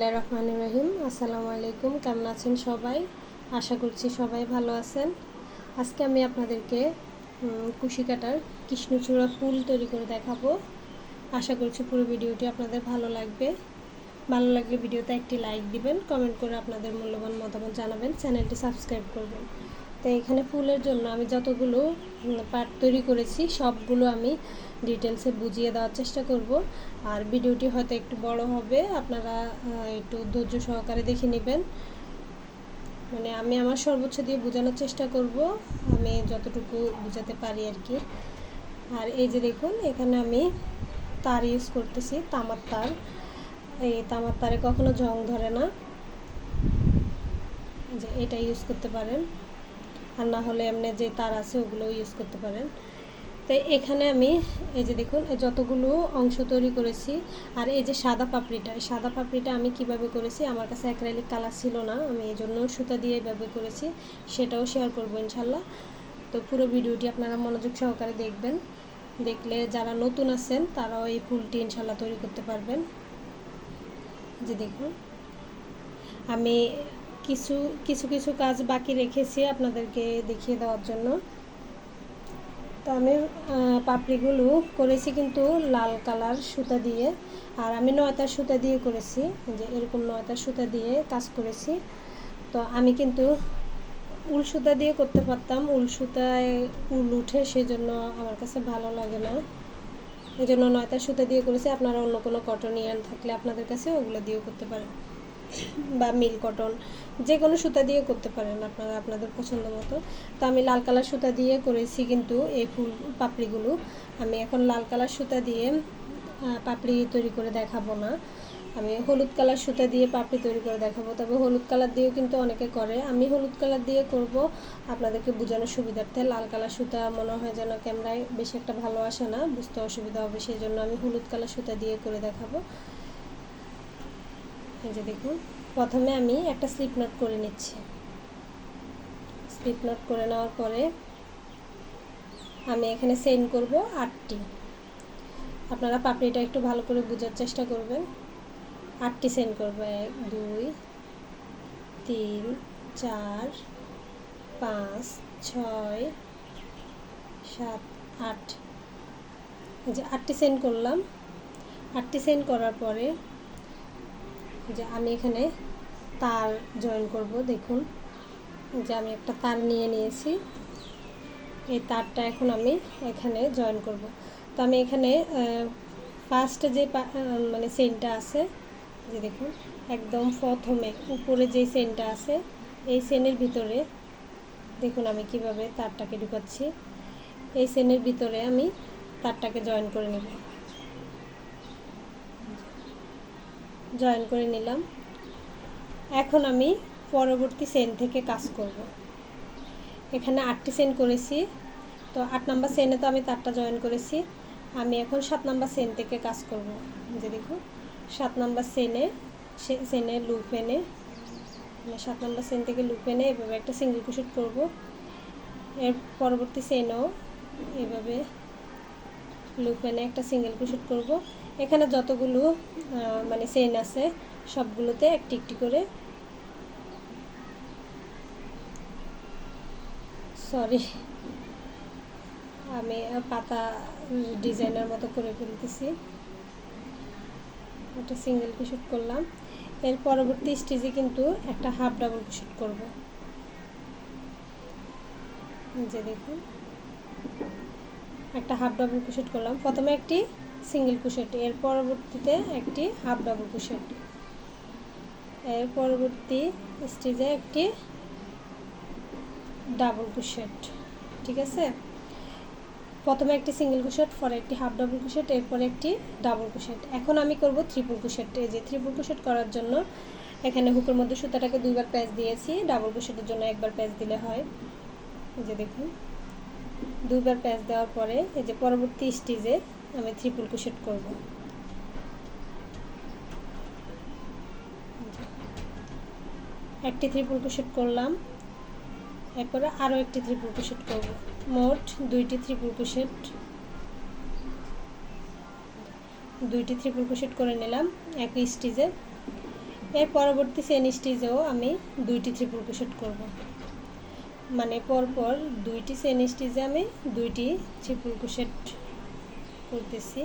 রহমানির রহিম। আসসালামু আলাইকুম। কেমন আছেন সবাই? আশা করছি সবাই ভালো আছেন। আজকে আমি আপনাদেরকে কুশি কাটার কৃষ্ণচূড়া ফুল তৈরি করে দেখাবো। আশা করছি পুরো ভিডিওটি আপনাদের ভালো লাগবে। ভালো লাগলে ভিডিওতে একটি লাইক দিবেন, কমেন্ট করে আপনাদের মূল্যবান মতামত জানাবেন, চ্যানেলটি সাবস্ক্রাইব করবেন। তো এখানে ফুলের জন্য আমি যতগুলো পার্ট তৈরি করেছি সবগুলো আমি ডিটেলসে বুঝিয়ে দেওয়ার চেষ্টা করব। আর ভিডিওটি হয়তো একটু বড় হবে, আপনারা একটু ধৈর্য সহকারে দেখে নেবেন। মানে আমি আমার সর্বোচ্চ দিয়ে বোঝানোর চেষ্টা করব, আমি যতটুকু বোঝাতে পারি আর কি। আর এই যে দেখুন, এখানে আমি তার ইউজ করতেছি, তামার তার। এই তামার তারে কখনো জং ধরে না, যে এটা ইউজ করতে পারেন, আর না হলে এমনি যে তার আছে ওগুলো ইউজ করতে পারেন। তো এখানে আমি এই যে দেখুন যতগুলো অংশ তৈরি করেছি। আর এই যে সাদা পাপড়িটা আমি কিভাবে করেছি, আমার কাছে অ্যাক্রিলিক কালার ছিল না, আমি এই জন্য সুতা দিয়ে এভাবে করেছি, সেটাও শেয়ার করবো ইনশাল্লাহ। তো পুরো ভিডিওটি আপনারা মনোযোগ সহকারে দেখবেন, দেখলে যারা নতুন আছেন তারাও এই ফুলটি ইনশাল্লাহ তৈরি করতে পারবেন। যে দেখুন আমি কিছু কিছু কিছু কাজ বাকি রেখেছি আপনাদেরকে দেখিয়ে দেওয়ার জন্য। তো আমি পাপড়িগুলো করেছি কিন্তু লাল কালার সুতা দিয়ে, আর আমি নয়তার সুতা দিয়ে করেছি, যে এরকম নয়তার সুতা দিয়ে কাজ করেছি। তো আমি কিন্তু উল সুতা দিয়ে করতে পারতাম, উল সুতায় উল উঠে, সেজন্য আমার কাছে ভালো লাগে না, এই জন্য নয়তার সুতা দিয়ে করেছি। আপনারা অন্য কোনো কটন ইয়ার্ন থাকলে আপনাদের কাছে ওগুলো দিয়েও করতে পারেন, বা মিল কটন, যে কোনো সুতা দিয়ে করতে পারেন আপনারা আপনাদের পছন্দ মতো। তো আমি লাল কালার সুতা দিয়ে করেছি কিন্তু এই ফুল পাপড়িগুলো। আমি এখন লাল কালার সুতা দিয়ে পাপড়ি তৈরি করে দেখাবো না, আমি হলুদ কালার সুতা দিয়ে পাপড়ি তৈরি করে দেখাবো। তবে হলুদ কালার দিয়েও কিন্তু অনেকে করে, আমি হলুদ কালার দিয়ে করব আপনাদেরকে বোঝানোর সুবিধার্থে। লাল কালার সুতা মনে হয় যেন ক্যামেরায় বেশি একটা ভালো আসে না, বুঝতে অসুবিধা হবে, সেই জন্য আমি হলুদ কালার সুতা দিয়ে করে দেখাবো। এই যে দেখুন, প্রথমে আমি একটা স্লিপ নট করে নিচ্ছি। স্লিপ নট করে নেওয়ার পরে আমি এখানে চেইন করব 8টি। আপনারা পাপড়িটা একটু ভালো করে বোঝার চেষ্টা করবেন। 8টি চেইন করব, 1 2 3 4 5 6 7 8। এই যে 8টি চেইন করলাম। 8টি চেইন করার পরে যে আমি এখানে তার জয়েন করব। দেখুন যে আমি একটা তার নিয়ে নিয়েছি, এই তারটা এখন আমি এখানে জয়েন করব। তো আমি এখানে ফার্স্টে যে মানে চেইনটা আছে, যে দেখুন একদম প্রথমে উপরে যে চেইনটা আছে, এই চেইনের ভিতরে দেখুন আমি কিভাবে তারটাকে ঢুকাচ্ছি। এই চেইনের ভিতরে আমি তারটাকে জয়েন করে নেব। জয়েন করে নিলাম। এখন আমি পরবর্তী চেইন থেকে কাজ করব। এখানে 8টি চেইন করেছি, তো 8 নাম্বার চেইনে তো আমি তারটা জয়েন করেছি। আমি এখন 7 নাম্বার চেইন থেকে কাজ করব। যে দেখুন 7 নাম্বার চেইনে লুপ এনে, 7 নাম্বার চেইন থেকে লুপ এনে এভাবে একটা সিঙ্গেল ক্রোশেট করব। এর পরবর্তী চেইনেও এভাবে লুপ এনে একটা সিঙ্গেল ক্রোশেট করব। এখানে যতগুলো মানে চেইন আছে সবগুলোতে একটি একটি করে, সরি আমি পাতা ডিজাইনের মতো করে ফেলতেছি, একটা সিঙ্গেল ক্রোশেট করলাম। এর পরবর্তী স্টেজে কিন্তু একটা হাফ ডাবল ক্রোশেট করব। যে দেখুন একটা হাফ ডাবল ক্রোশেট করলাম, প্রথমে একটি সিঙ্গেল ক্রোশেট, এর পরবর্তীতে একটি হাফ ডাবল ক্রোশেট, এর পরবর্তী স্টেজে একটি ডাবল ক্রোশেট। ঠিক আছে, প্রথমে একটি সিঙ্গেল ক্রোশেট, পরে একটি হাফ ডাবল ক্রোশেট, এরপরে একটি ডাবল ক্রোশেট। এখন আমি করব ট্রিপল ক্রোশেট। এই যে ট্রিপল ক্রোশেট করার জন্য এখানে হুকের মধ্যে সুতাটাকে 2বার প্যাঁচ দিয়েছি, ডাবল ক্রোশেটের জন্য 1বার প্যাঁচ দিলে হয়। এই যে দেখুন 2বার প্যাঁচ দেওয়ার পরে এই যে পরবর্তী স্টেজে আমি ট্রিপল ক্রোশেট করব। একটি ট্রিপল ক্রোশেট করলাম, এরপরে আরও একটি ট্রিপল ক্রোশেট করব, মোট 2টি ট্রিপল ক্রোশেট। 2টি ট্রিপল ক্রোশেট করে নিলাম একই স্টিচে। এর পরবর্তী চেন স্টিচেও আমি 2টি ট্রিপল ক্রোশেট করব, মানে পরপর 2টি চেন স্টিচে আমি 2টি ট্রিপল ক্রোশেট করতেছি।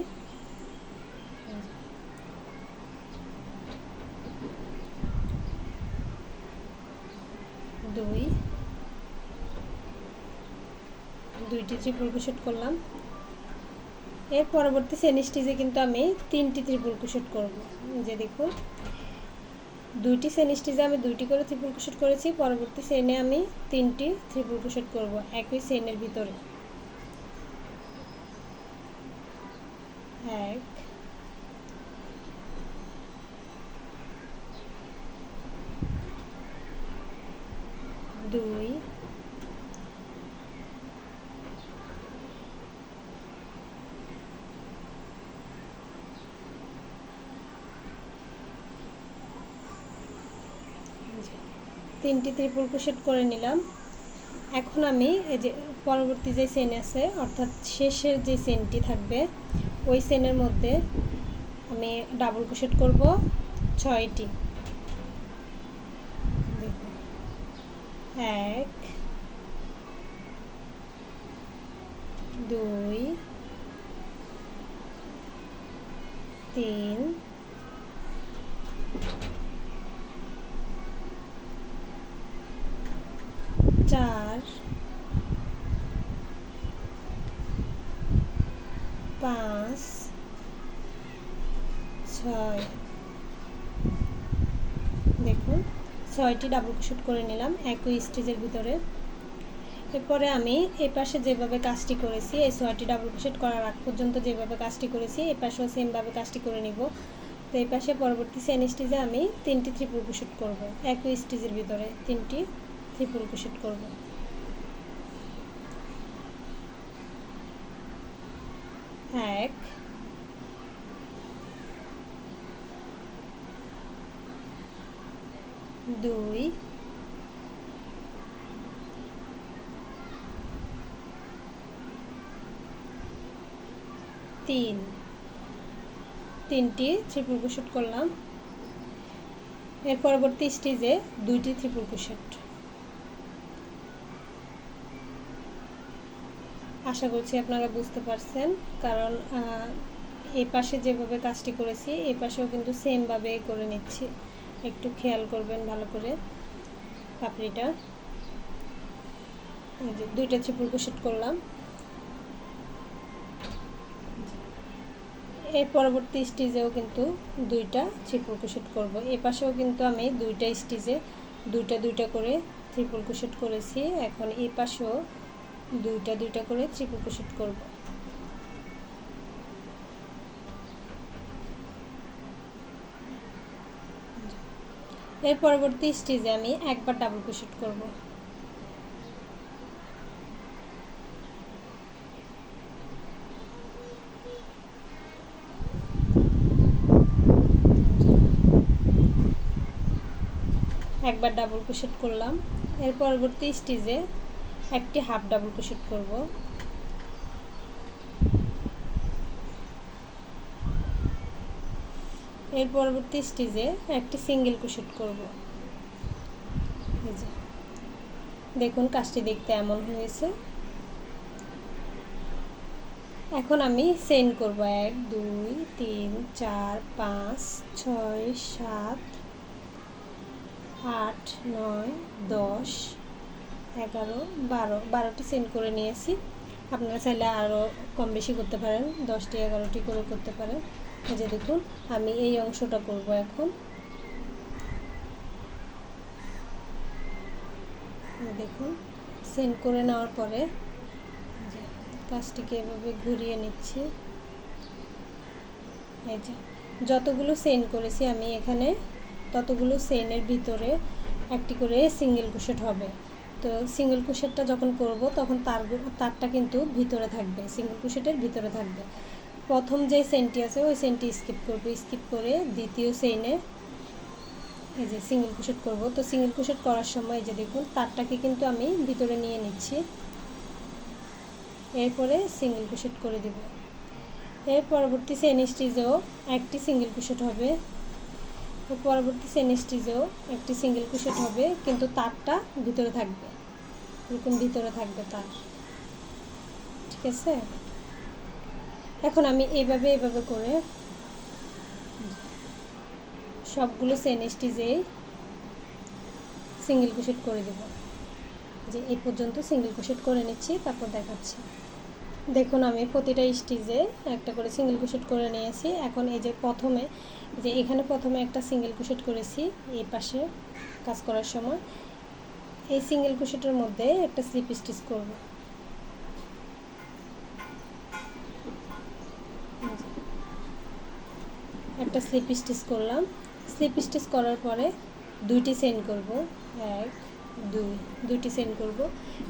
2টি ট্রিপল ক্রোশেট করলাম। এর পরবর্তী চেন স্টিচে কিন্তু আমি 3টি ট্রিপল ক্রোশেট করব। যে দেখুন 2টি চেন স্টিচে আমি 2টি করে ট্রিপল ক্রোশেট করেছি, পরবর্তী চেনে আমি 3টি ট্রিপল ক্রোশেট করব একই চেনের ভিতরে। 1 2 3টি ট্রিপল ক্রোশেট করে নিলাম। এখন আমি এই যে পরবর্তী যে চেন আছে অর্থাৎ শেষের যে চেনটি থাকবে ওই চেনের মধ্যে আমি ডাবল ক্রোশেট করব 6টি। 1 2 3 4 5 6। দেখুন 6টি ডাবল ক্রোশেট করে নিলাম একই স্টিচের ভিতরে। এরপরে আমি এই পাশে যেভাবে কাজটি করেছি এই 6টি ডাবল ক্রোশেট করার আগ পর্যন্ত যেভাবে কাজটি করেছি এই পাশেও সেমভাবে কাজটি করে নিব। তো এই পাশে পরবর্তী চেন স্টিচে আমি 3টি ট্রিপল ক্রোশেট করব, একই স্টিচের ভিতরে 3টি ট্রিপল ক্রোশেট করব। 1 2 3 3টি ট্রিপল ক্রোশেট করলাম। এর পরবর্তী স্টিচে 2টি ট্রিপল ক্রোশেট। আশা করছি আপনারা বুঝতে পারছেন, কারণ এই পাশে যেভাবে কাজটি করেছি এই পাশেও কিন্তু সেমভাবে করে নিচ্ছি, একটু খেয়াল করবেন ভালো করে পাপড়িটা। এই যে 2টা ট্রিপল ক্রোশেট করলাম। এর পরবর্তী স্টিচেও কিন্তু 2টা ট্রিপল ক্রোশেট করব। এই পাশেও কিন্তু আমি 2টা স্টিচে 2টা করে ট্রিপল ক্রোশেট করেছি, এখন এই পাশেও 2টা করে ট্রিপল ক্রোশেট করব। এর পরবর্তী স্টিচে আমি একবার ডাবল ক্রোশেট করব। একবার ডাবল ক্রোশেট করলাম। এর পরবর্তী স্টিচে একটি হাফ ডাবল ক্রোশেট করব। এর পরবর্তী স্টিচে একটি সিঙ্গেল ক্রোশেট করব। এই যে দেখুন কাজটি দেখতে এমন হয়েছে। এখন আমি চেইন করব 1 2 3 4 5 6 7 8 9 10 11 12টি চেইন করে নিয়েছি। আপনারা চাইলে আরও কম বেশি করতে পারেন, 10টি 11টি করে করতে পারেন। এই যে দেখুন আমি এই অংশটা করব। এখন দেখুন চেইন করে নেওয়ার পরে কাজটিকে এভাবে ঘুরিয়ে নিচ্ছি। এই যে যতগুলো চেইন করেছি আমি এখানে ততগুলো চেইনের ভিতরে একটি করে সিঙ্গেল ক্রোশেট হবে। তো সিঙ্গেল ক্রোশেটটা যখন করব তখন তারটা কিন্তু ভিতরে থাকবে, সিঙ্গেল ক্রোশেটের ভিতরে থাকবে। প্রথম যে চেইনটি আছে ওই চেইনটি স্কিপ করব, স্কিপ করে দ্বিতীয় চেইনে এই যে সিঙ্গেল ক্রোশেট করব। তো সিঙ্গেল ক্রোশেট করার সময় এই যে দেখুন তারটাকে কিন্তু আমি ভিতরে নিয়ে নিচ্ছি, এরপরে সিঙ্গেল ক্রোশেট করে দেব। এর পরবর্তী চেইন স্টিচেও একটি সিঙ্গেল ক্রোশেট হবে, তো পরবর্তী চেন স্টিচেও একটি সিঙ্গেল ক্রোশেট হবে, কিন্তু তারটা ভিতরে থাকবে, এরকম ভিতরে থাকবে তার। ঠিক আছে, এখন আমি এভাবে করে সবগুলো চেন স্টিচেই সিঙ্গেল ক্রোশেট করে দেব। যে এই পর্যন্ত সিঙ্গেল ক্রোশেট করে নিচ্ছি, তারপর দেখাচ্ছি। দেখুন আমি প্রতিটা স্টিচে একটা করে সিঙ্গেল ক্রোশেট করে নিয়েছি। এখন এই যে প্রথমে যে এখানে প্রথমে একটা সিঙ্গেল ক্রোশেট করেছি এই পাশে কাজ করার সময়, এই সিঙ্গেল ক্রোশেটের মধ্যে একটা স্লিপ স্টিচ করব। একটা স্লিপ স্টিচ করলাম। স্লিপ স্টিচ করার পরে দুইটি চেইন করব, 1 2, দুইটি চেইন করব।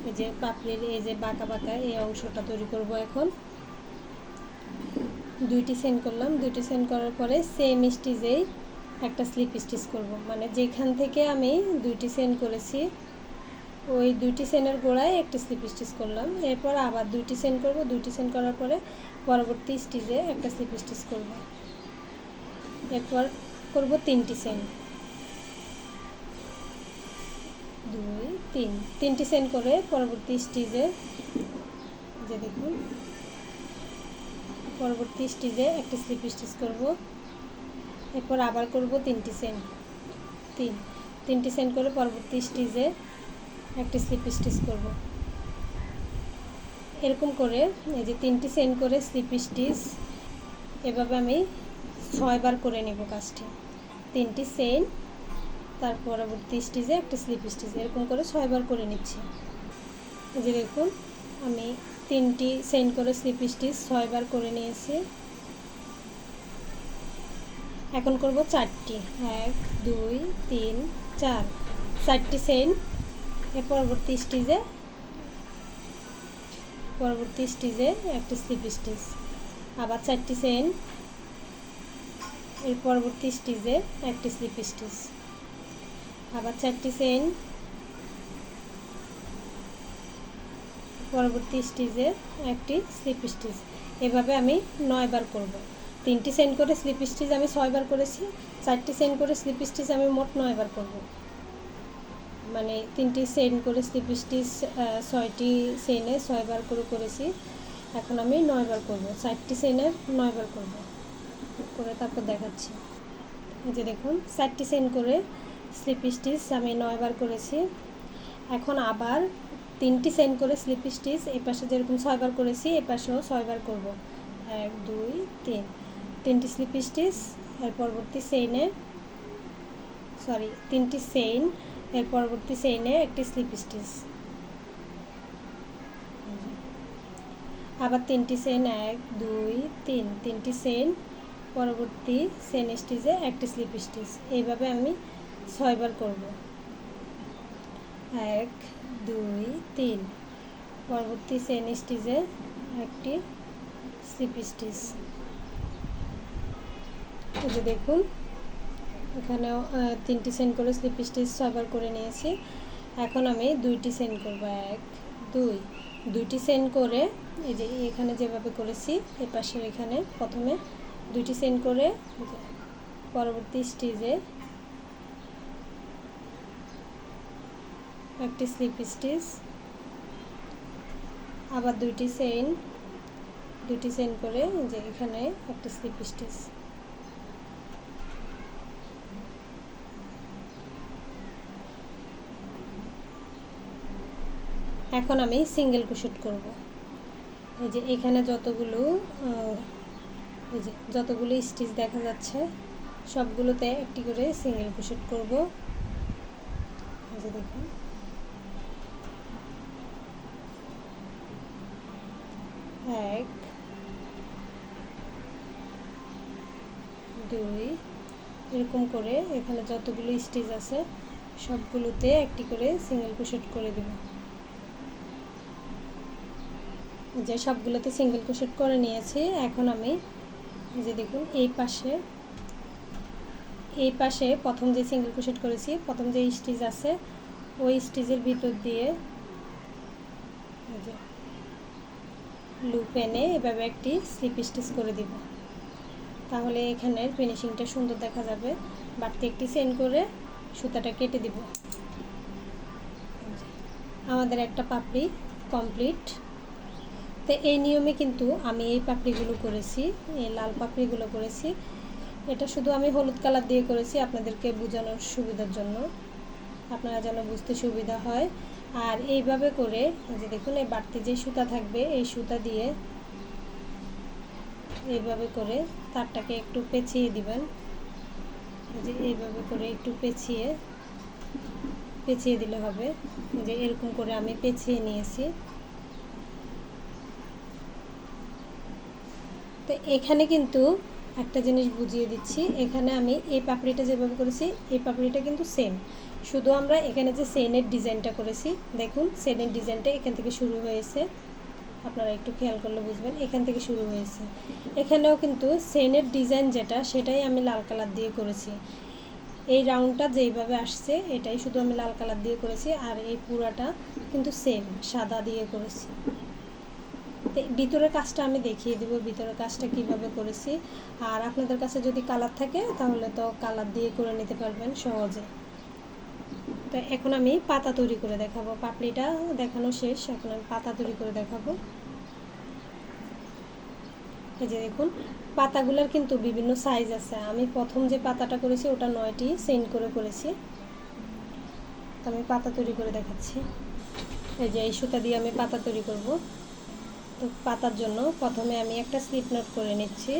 এই যে পাপড়ির এই যে বাঁকা বাঁকা এই অংশটা তৈরি করব। এখন দুইটি চেইন করলাম। দুইটি চেইন করার পরে সেম স্টিচেই একটা স্লিপ স্টিচ করব, মানে যেখান থেকে আমি দুইটি চেইন করেছি ওই দুইটি চেইনের গোড়ায় একটি স্লিপ স্টিচ করলাম। এরপর আবার দুইটি চেইন করব। দুইটি চেইন করার পরে পরবর্তী স্টিচে একটা স্লিপ স্টিচ করব। এরপর করব তিনটি চেইন, 2 3, তিনটি চেইন করে পরবর্তী স্টিচে যে দেখুন পরবর্তী স্টিচে একটা স্লিপ স্টিচ করব। এরপর আবার করব তিনটি চেইন, তিনটি চেইন করে পরবর্তী স্টিচে একটা স্লিপ স্টিচ করব। এরকম করে এই যে তিনটি চেইন করে স্লিপ স্টিচ এভাবে আমি 6 বার করে নেব কাজটি। তিনটি চেইন, তার পরবর্তী স্টিচে একটা স্লিপ স্টিচ, এরকম করে 6 বার করে নিচ্ছি। এই যে দেখুন আমি তিনটি চেইন করে স্লিপ স্টিচ 6 বার করে নিয়েছি। এখন করব 4টি, 1 2 3 4, 4টি চেইন। এর পরবর্তী স্টিচে একটা স্লিপ স্টিচ, আবার 4টি চেইন। এর পরবর্তী স্টিচে একটি স্লিপ স্টিচ, আবার 4টি চেইন। পরবর্তী স্টিচে একটি স্লিপ স্টিচ। এভাবে আমি 9 বার করব। তিনটি চেইন করে স্লিপ স্টিচ আমি 6 বার করেছি, 4টি চেইন করে স্লিপ স্টিচ আমি মোট 9 বার করব। মানে তিনটি চেইন করে স্লিপ স্টিচ 6টি চেইনে 6 বার করে করেছি। এখন আমি 9 বার করব, 4টি চেইনের 9 বার করব করে তারপর দেখাচ্ছি। এই যে দেখুন 4টি চেইন করে স্লিপ স্টিচ আমি 9 বার করেছি। এখন আবার তিনটি চেইন করে স্লিপ স্টিচ এই পাশে যেরকম 6 বার করেছি এই পাশেও 6 বার করব। 1 2 3, তিনটি স্লিপ স্টিচ। এর পরবর্তী চেইনে তিনটি চেইন, এর পরবর্তী চেইনে একটি স্লিপ স্টিচ, আবার তিনটি চেইন 1 2 3, তিনটি চেইন, পরবর্তী চেইন স্টিচে একটি স্লিপ স্টিচ। এইভাবে আমি 6 বার করব। 1 2 3, পরবর্তী চেইন স্টিচে একটি স্লিপ স্টিচ। এই যে দেখুন এখানেও তিনটি চেইন করে স্লিপ স্টিচ 6 বার করে নিয়েছি। এখন আমি দুইটি চেইন করব, 1 2, দুইটি চেইন করে এই যে এখানে যেভাবে করেছি এই পাশের এখানে প্রথমে দুইটি চেইন করে পরবর্তী স্টিচে একটি স্লিপ স্টিচ, আবার দুইটি চেইন করে যে এখানে একটা স্লিপ স্টিচ। এখন আমি সিঙ্গেল ক্রোশেট করব। এই যে এখানে যতগুলো স্টিচ দেখা যাচ্ছে সবগুলোতে একটি করে সিঙ্গেল ক্রোশেট করব। এই যে দেখুন 1 2, এরকম করে এখানে যতগুলো স্টিচ আছে সবগুলোতে একটি করে সিঙ্গেল ক্রোশেট করে দেব। যে সবগুলোতে সিঙ্গেল ক্রোশেট করে নিয়েছি। এখন আমি এই যে দেখুন এই পাশে প্রথম যে সিঙ্গেল ক্রোশেট করেছি, প্রথম যে স্টিচ আছে ওই স্টিচের ভিতর দিয়ে লুপ এনে এভাবে একটি স্লিপ স্টিচ করে দিব, তাহলে এখানের ফিনিশিংটা সুন্দর দেখা যাবে। বাড়তি একটি চেইন করে সুতাটা কেটে দিব। আমাদের একটা পাপড়ি কমপ্লিট। তো এই নিয়মে কিন্তু আমি এই পাপড়িগুলো করেছি, এই লাল পাপড়িগুলো করেছি। এটা শুধু আমি হলুদ কালার দিয়ে করেছি আপনাদেরকে বোঝানোর সুবিধার জন্য, আপনারা যেন বুঝতে সুবিধা হয়। আর এইভাবে করে যে দেখুন, এই বাড়তি যে সুতা থাকবে এই সুতা দিয়ে এইভাবে করে তারটাকে একটু পেঁচিয়ে দিবেন। যে এইভাবে করে একটু পেঁচিয়ে দিলে হবে। যে এরকম করে আমি পেঁচিয়ে নিয়েছি। তো এখানে কিন্তু একটা জিনিস বুঝিয়ে দিচ্ছি, এখানে আমি এই পাপড়িটা যেভাবে করেছি এই পাপড়িটা কিন্তু সেম, শুধু আমরা এখানে যে চেইনের ডিজাইনটা করেছি, দেখুন চেইনের ডিজাইনটা এখান থেকে শুরু হয়েছে, আপনারা একটু খেয়াল করলে বুঝবেন, এখান থেকে শুরু হয়েছে। এখানেও কিন্তু চেইনের ডিজাইন যেটা সেটাই আমি লাল কালার দিয়ে করেছি। এই রাউন্ডটা যেইভাবে আসছে এটাই শুধু আমি লাল কালার দিয়ে করেছি, আর এই পুরাটা কিন্তু সেম সাদা দিয়ে করেছি। ভিতরের কাজটা আমি দেখিয়ে দেব, ভিতরের কাজটা কিভাবে করেছি। আর আপনাদের কাছে যদি কালার থাকে তাহলে তো কালার দিয়ে করে নিতে পারবেন সহজে। তো এখন আমি পাতা তৈরি করে দেখাবো, পাপড়িটা দেখানো শেষ, এখন আমি পাতা তৈরি করে দেখাবো। এই যে দেখুন, পাতাগুলোর কিন্তু বিভিন্ন সাইজ আছে। আমি প্রথম যে পাতাটা করেছি ওটা 9টি চেইন করে করেছি। তো আমি পাতা তৈরি করে দেখাচ্ছি। এই যে এই সুতা দিয়ে আমি পাতা তৈরি করব। তো পাতার জন্য প্রথমে আমি একটা স্লিপ নট করে নিচ্ছি।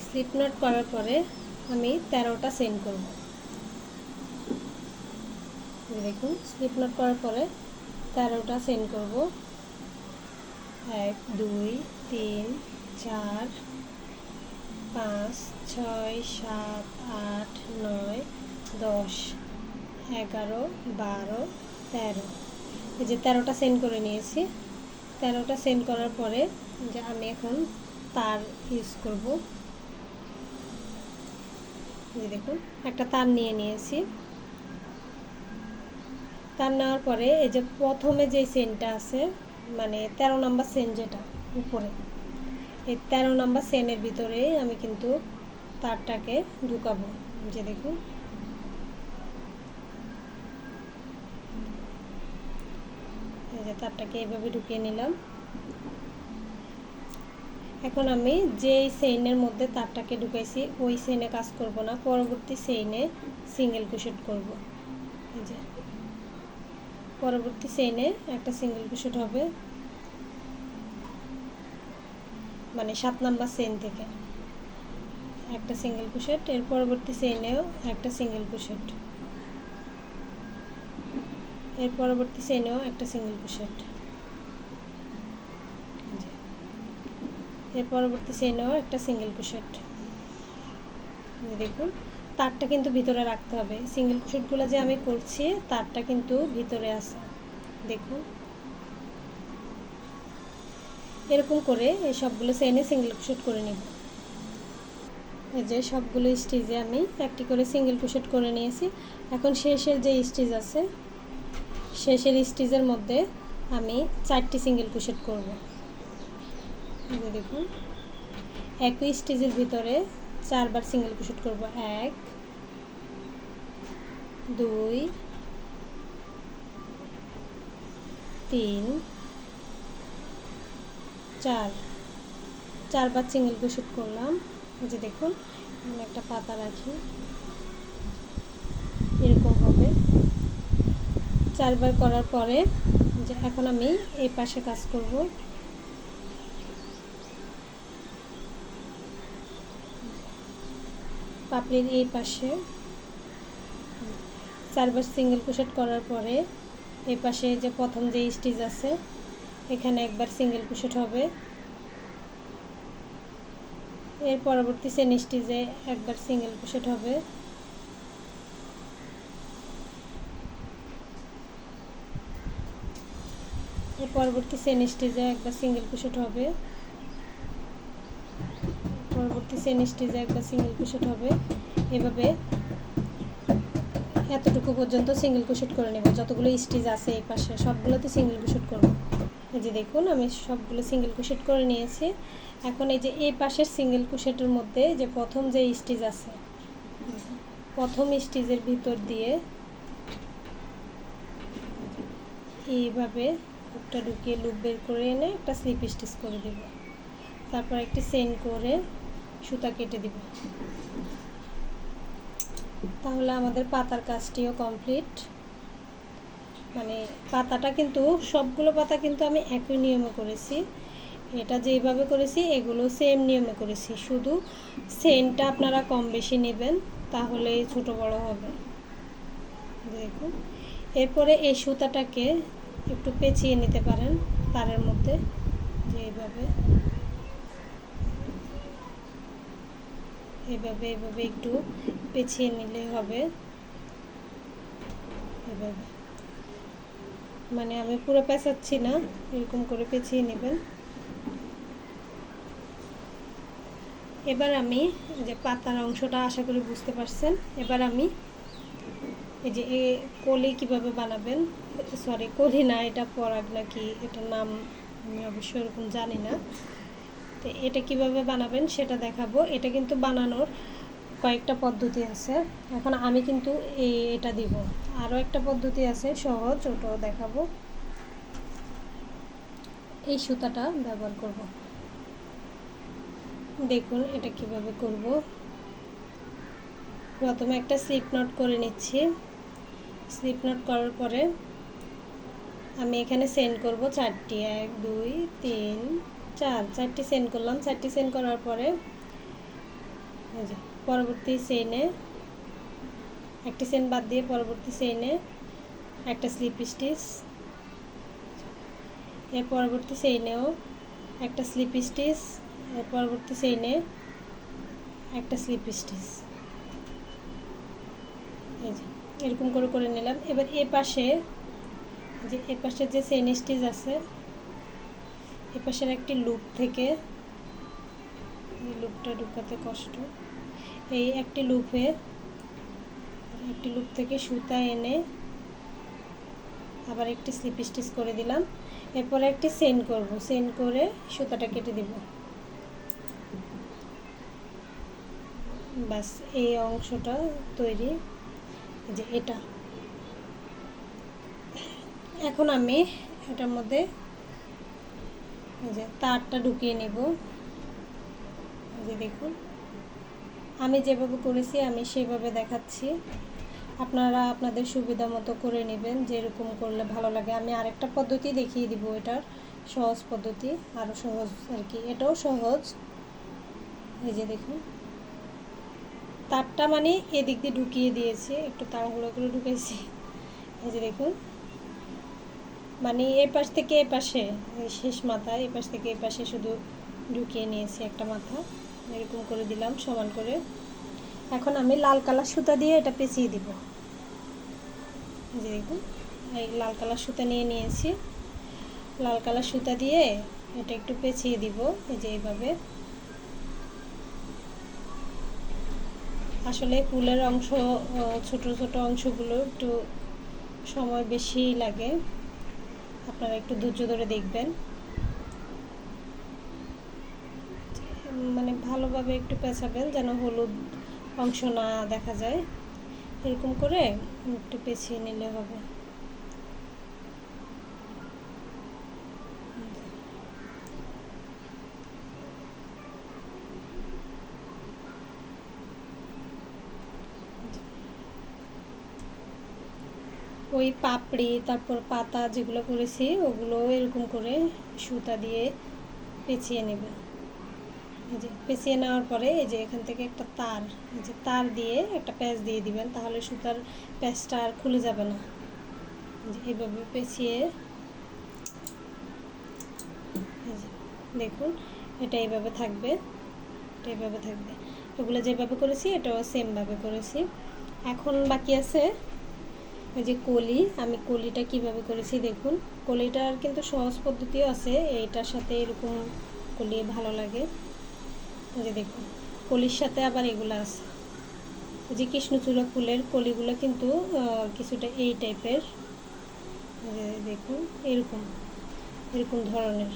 স্লিপ নট করার পরে আমি 13টা চেইন করব। দেখুন, স্লিপ নট করার পরে 13টা চেইন করব। 1 2 3 4 5 6 7 8 9 10 11 12 13। এই যে 13টা চেইন করে নিয়েছি। 13টা চেইন করার পরে যে আমি এখন তার ইউজ করব। এই দেখুন, একটা তার নিয়ে নিয়েছি। তার নেওয়ার পরে এই যে প্রথমে যে চেইনটা আছে, মানে 13 নম্বর চেইন যেটা উপরে, এই 13 নম্বর চেইনের ভিতরে আমি কিন্তু তারটাকে ঢুকাবো। যে দেখুন, এই যে তারটাকে এইভাবে ঢুকিয়ে নিলাম। এখন আমি যেই চেইনের মধ্যে তারটাকে ঢুকাইছি ওই চেইনে কাজ করব না, পরবর্তী চেইনে সিঙ্গেল ক্রোশেট করব। এই যে পরবর্তী চেইনে একটা সিঙ্গেল ক্রোশেট হবে, মানে 7 নাম্বার চেইন থেকে একটা সিঙ্গেল ক্রোশেট, এর পরবর্তী চেইনেও একটা সিঙ্গেল ক্রোশেট, এর পরবর্তী চেইনেও একটা সিঙ্গেল ক্রোশেট, এর পরবর্তী চেইনেও একটা সিঙ্গেল ক্রোশেট। দেখুন, তারটা কিন্তু ভিতরে রাখতে হবে। সিঙ্গেল ক্রোশেটগুলো যে আমি করছি তারটা কিন্তু ভিতরে আছে। দেখুন, এরকম করে এই সবগুলো চেইনে সিঙ্গেল ক্রোশেট করে নেব। এই যে সবগুলো স্টিচে আমি একটি করে সিঙ্গেল ক্রোশেট করে নিয়েছি। এখন শেষের যে স্টিচ আছে, শেষের স্টিচের মধ্যে আমি 4টি সিঙ্গেল ক্রোশেট করব। দেখুন, একই স্টিচের ভিতরে 4বার সিঙ্গেল ক্রোশেট করব। 1 2 3 4, 4বার সিঙ্গেল ক্রোশেট করলাম। এই যে দেখুন, আমি একটা পাতা রাখি, এরকম হবে। 4বার করার পরে যে এখন আমি এই পাশে কাজ করব। পাপড়ির এই পাশে 4বার সিঙ্গেল ক্রোশেট করার পরে এই পাশে যে প্রথম যে স্টিচ আছে এখানে একবার সিঙ্গেল ক্রোশেট হবে, এর পরবর্তী চেইন স্টিচে একবার সিঙ্গেল ক্রোশেট হবে, এর পরবর্তী চেইন স্টিচে একবার সিঙ্গেল ক্রোশেট হবে, পরবর্তী চেইন স্টিচে একবার সিঙ্গেল ক্রোশেট হবে। এভাবে এতটুকু পর্যন্ত সিঙ্গেল ক্রোশেট করে নেব। যতগুলো স্টিচ আছে এই পাশে সবগুলোতে সিঙ্গেল ক্রোশেট করব। এই যে দেখুন আমি সবগুলো সিঙ্গেল ক্রোশেট করে নিয়েছি। এখন এই যে এই পাশের সিঙ্গেল ক্রোশেটের মধ্যে যে প্রথম যে স্টিচ আছে, প্রথম স্টিচের ভিতর দিয়ে এইভাবে একটা ঢুকিয়ে লুপ বের করে এনে একটা স্লিপ স্টিচ করে দেব। তারপর একটি চেইন করে সুতা কেটে দেব। তাহলে আমাদের পাতার কাজটিও কমপ্লিট। মানে পাতাটা কিন্তু সবগুলো পাতা কিন্তু আমি একই নিয়মে করেছি। এটা যেইভাবে করেছি এগুলো সেম নিয়মে করেছি, শুধু চেইনটা আপনারা কম বেশি নেবেন, তাহলে ছোট বড় হবে। দেখুন এরপরে এই সুতাটাকে একটু পেঁচিয়ে নিতে পারেন তারের মধ্যে, যে এইভাবে এইভাবে এইভাবে একটু পেঁচিয়ে নিলে হবে। এভাবে মানে আমি পুরো পেঁচাচ্ছি না, এরকম করে পেঁচিয়ে নেবেন। এবার আমি যে পাতার অংশটা আশা করি বুঝতে পারছেন। এবার আমি এই যে কলি কিভাবে বানাবেন, সরি কলি না, এটা পরাগ নাকি এটার নাম আমি অবশ্য এরকম জানি না। তো এটা কিভাবে বানাবেন সেটা দেখাবো। এটা কিন্তু বানানোর কয়েকটা পদ্ধতি আছে, এখন আমি কিন্তু এটা দিব। আরও একটা পদ্ধতি আছে সহজ, ওটাও দেখাবো। এই সুতাটা ব্যবহার করব। দেখুন এটা কিভাবে করব। প্রথমে একটা স্লিপ নট করে নিচ্ছি। স্লিপ নট করার পরে আমি এখানে সেন্ড করব চারটি, 1 2 3 4, চারটি সেন্ড করলাম। চারটি সেন্ড করার পরে এই যে পরবর্তী চেইনে একটি চেইন বাদ দিয়ে পরবর্তী চেইনে একটা স্লিপ স্টিচ, এর পরবর্তী চেইনেও একটা স্লিপ স্টিচ, এর পরবর্তী চেইনে একটা স্লিপ স্টিচ। এই যে এরকম করে করে নিলাম। এবার এ পাশে যে এ পাশে যে চেইন স্টিচ আছে, এ পাশের একটি লুপ থেকে, এই লুপটা ঢুকাতে কষ্ট, এই একটি লুপ থেকে সুতা এনে আবার একটি স্লিপ স্টিচ করে দিলাম। এরপরে একটি চেইন করব, চেইন করে সুতাটা কেটে দিব। বাস এই অংশটা তৈরি। যে এটা এখন আমি এটার মধ্যে এই যে তারটা ঢুকিয়ে নেব। যে দেখুন আমি যেভাবে করেছি আমি সেভাবে দেখাচ্ছি, আপনারা আপনাদের সুবিধা মতো করে নেবেন, যেরকম করলে ভালো লাগে। আমি আরেকটা পদ্ধতি দেখিয়ে দিব, এটার সহজ পদ্ধতি, আরও সহজ আর কি, এটাও সহজ। এই যে দেখুন তারটা মানে এদিক দিয়ে ঢুকিয়ে দিয়েছি, একটু তাড়াহুড়ো করে ঢুকেছি। এই যে দেখুন মানে এ পাশ থেকে এ পাশে শেষ মাথা, এ পাশ থেকে এ পাশে শুধু ঢুকিয়ে নিয়েছি একটা মাথা, এরকম করে দিলাম সমান করে। এখন আমি লাল কালার সুতা দিয়ে এটা পেঁচিয়ে দিব। যে দেখুন এই লাল কালার সুতা নিয়ে নিয়েছি, লাল কালার সুতা দিয়ে এটা একটু পেঁচিয়ে দিব। এই যে এইভাবে। আসলে ফুলের অংশ ছোট ছোট অংশগুলো একটু সময় বেশি লাগে, আপনারা একটু ধৈর্য ধরে দেখবেন, মানে ভালোভাবে একটু পেঁচাবেন যেন হলুদ অংশ না দেখা যায়। এরকম করে একটু পেঁচিয়ে নিলে হবে। ওই পাপড়ি তারপর পাতা যেগুলো করেছি ওগুলো এরকম করে সুতা দিয়ে পেঁচিয়ে নেবেন। এই যে পেঁচিয়ে নেওয়ার পরে এই যে এখান থেকে একটা তার, এই যে তার দিয়ে একটা প্যাঁচ দিয়ে দিবেন, তাহলে সুতার প্যাঁচটা আর খুলে যাবে না। এইভাবে পেঁচিয়ে এই যে দেখুন এটা এইভাবে থাকবে, এটা এইভাবে থাকবে। এগুলো যেভাবে করেছি এটাও সেমভাবে করেছি। এখন বাকি আছে এই যে কলি। আমি কলিটা কিভাবে করেছি দেখুন। কলিটার কিন্তু সহজ পদ্ধতিও আছে, এইটার সাথে এরকম কলি ভালো লাগে। এই যে দেখুন কলির সাথে আবার এগুলো আছে, এই যে কৃষ্ণচূড়া ফুলের কলিগুলো কিন্তু কিছুটা এই টাইপের। দেখুন এরকম এরকম ধরনের,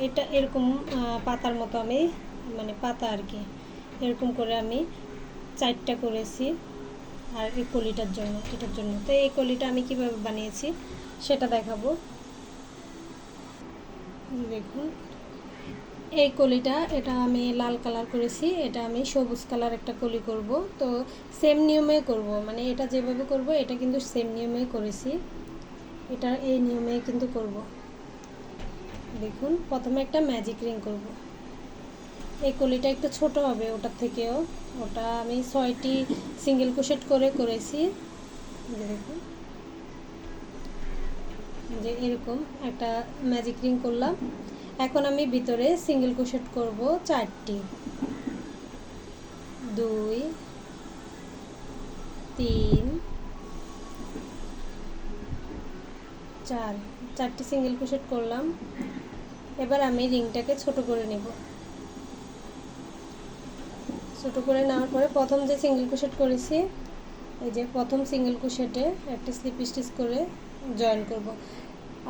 এটা এরকম পাতার মতো আমি মানে পাতা আর কি, এরকম করে আমি 4টা করেছি। আর এই কলিটার জন্য, এটার জন্য তো এই কলিটা আমি কিভাবে বানিয়েছি সেটা দেখাবো। দেখুন এই কলিটা, এটা আমি লাল কালার করেছি, এটা আমি সবুজ কালার একটা কলি করব। তো সেম নিয়মে করব, মানে এটা যেভাবে করব এটা কিন্তু সেম নিয়মেই করেছি, এটা এই নিয়মেই কিন্তু করব। দেখুন প্রথমে একটা ম্যাজিক রিং করব। এই কলিটা একটু ছোট হবে ওটার থেকেও, ওটা আমি 6টি সিঙ্গেল ক্রোশেট করে করেছি। দেখুন যে এরকম একটা ম্যাজিক রিং করলাম। এখন আমি ভিতরে সিঙ্গেল ক্রোশেট করব 4টি, 2 3 4, 4টি সিঙ্গেল ক্রোশেট করলাম। এবার আমি রিংটাকে ছোট করে নেব। ছোট করে নেওয়ার পরে প্রথম যে সিঙ্গেল ক্রোশেট করেছি, এই যে প্রথম সিঙ্গেল ক্রোশেটে একটা স্লিপ স্টিচ করে জয়েন করব।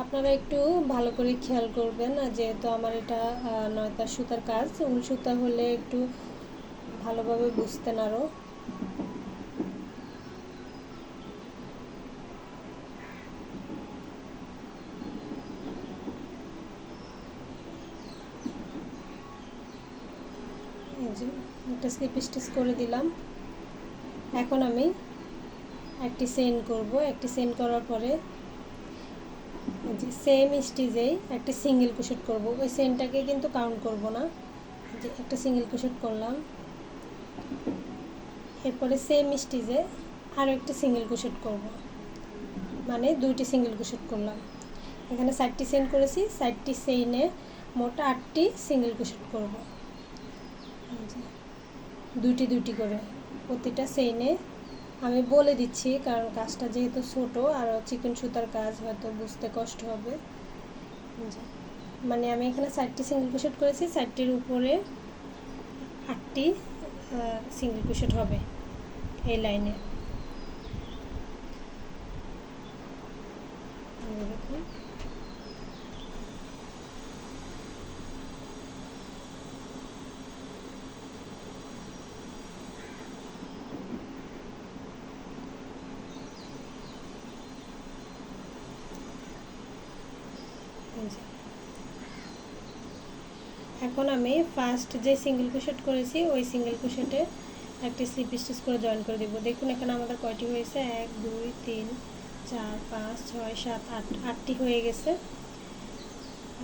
আপনারা একটু ভালো করে খেয়াল করবেন, যেহেতু আমার এটা নয়তা সুতার কাজ, উল সুতা হলে একটু ভালোভাবে বুঝতেন আরও। এই যে একটা স্লিপ স্টিচ করে দিলাম। এখন আমি একটি চেইন করব। একটি চেইন করার পরে যে সেম স্টিচেই একটি সিঙ্গেল ক্রোশেট করব। ওই চেইনটাকে কিন্তু কাউন্ট করব না, যে একটা সিঙ্গেল ক্রোশেট করলাম। এরপরে সেম স্টিচে আরও একটি সিঙ্গেল ক্রোশেট করব, মানে 2টি সিঙ্গেল ক্রোশেট করলাম। এখানে 4টি চেইন করেছি, 4টি চেইনে মোট 8টি সিঙ্গেল ক্রোশেট করব, 2টি করে প্রতিটা চেইনে। আমি বলে দিচ্ছি কারণ কাজটা যেহেতু ছোট আর চিকন সুতার কাজ, হয়তো বুঝতে কষ্ট হবে। মানে আমি এখানে 4টি সিঙ্গেল ক্রোশেট করেছি, 4টির উপরে 8টি সিঙ্গেল ক্রোশেট হবে এই লাইনে। দেখুন এখন আমি ফার্স্ট যে সিঙ্গেল ক্রোশেট করেছি ওই সিঙ্গেল ক্রোশেটে একটি স্লিপ স্টিচ করে জয়েন করে দেব। দেখুন এখানে আমাদের কয়টি হয়েছে, 1 2 3 4 5 6 7 8, 8টি হয়ে গেছে।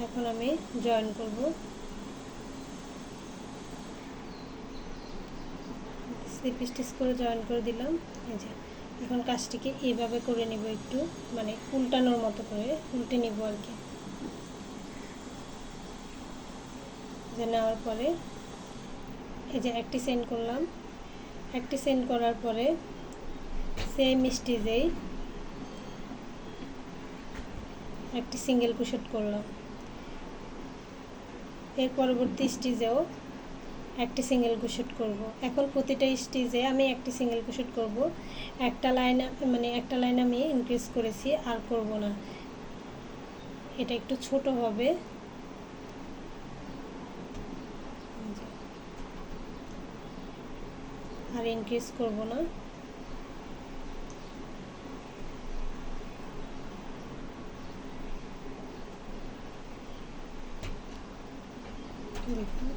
এখন আমি জয়েন করব। স্লিপ স্টিচ করে জয়েন করে দিলাম। এই যে এখন কাজটিকে এইভাবে করে নেব, একটু মানে উল্টানোর মতো করে উল্টে নেব আর কি। নেওয়ার পরে এই যে একটি চেইন করলাম। একটি চেইন করার পরে সেম স্টিচেই একটি সিঙ্গেল ক্রোশেট করলাম। এর পরবর্তী স্টিচেও একটি সিঙ্গেল ক্রোশেট করব। এখন প্রতিটা স্টিচে আমি একটি সিঙ্গেল ক্রোশেট করব। একটা লাইন আমি ইনক্রিজ করেছি, আর করব না, এটা একটু ছোট হবে। আর ইনক্রিজ করব না। দেখুন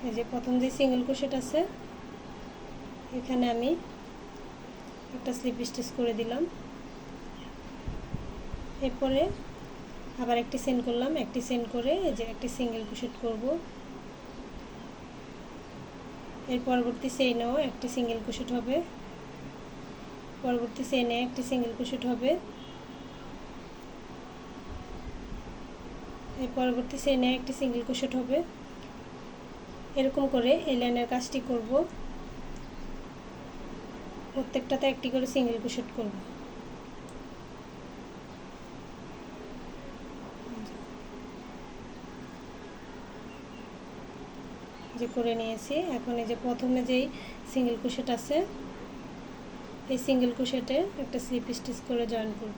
এই যে প্রথম যে সিঙ্গেল ক্রোশেট আছে এখানে আমি একটা স্লিপ স্টিচ করে দিলাম। এরপরে আবার একটি চেইন করলাম, একটি চেইন করে এই যে একটি সিঙ্গেল ক্রোশেট করব। এর পরবর্তী চেইনেও একটি সিঙ্গেল ক্রোশেট হবে, পরবর্তী চেইনে একটি সিঙ্গেল ক্রোশেট হবে, এর পরবর্তী চেইনে একটি সিঙ্গেল ক্রোশেট হবে। এরকম করে এই লাইনের কাজটি করব, প্রত্যেকটাতে একটি করে সিঙ্গেল ক্রোশেট করব। যে করে নিয়েছি। এখন এই যে প্রথমে যেই সিঙ্গেল ক্রোশেট আছে এই সিঙ্গেল ক্রোশেটে একটা স্লিপ স্টিচ করে জয়েন করব।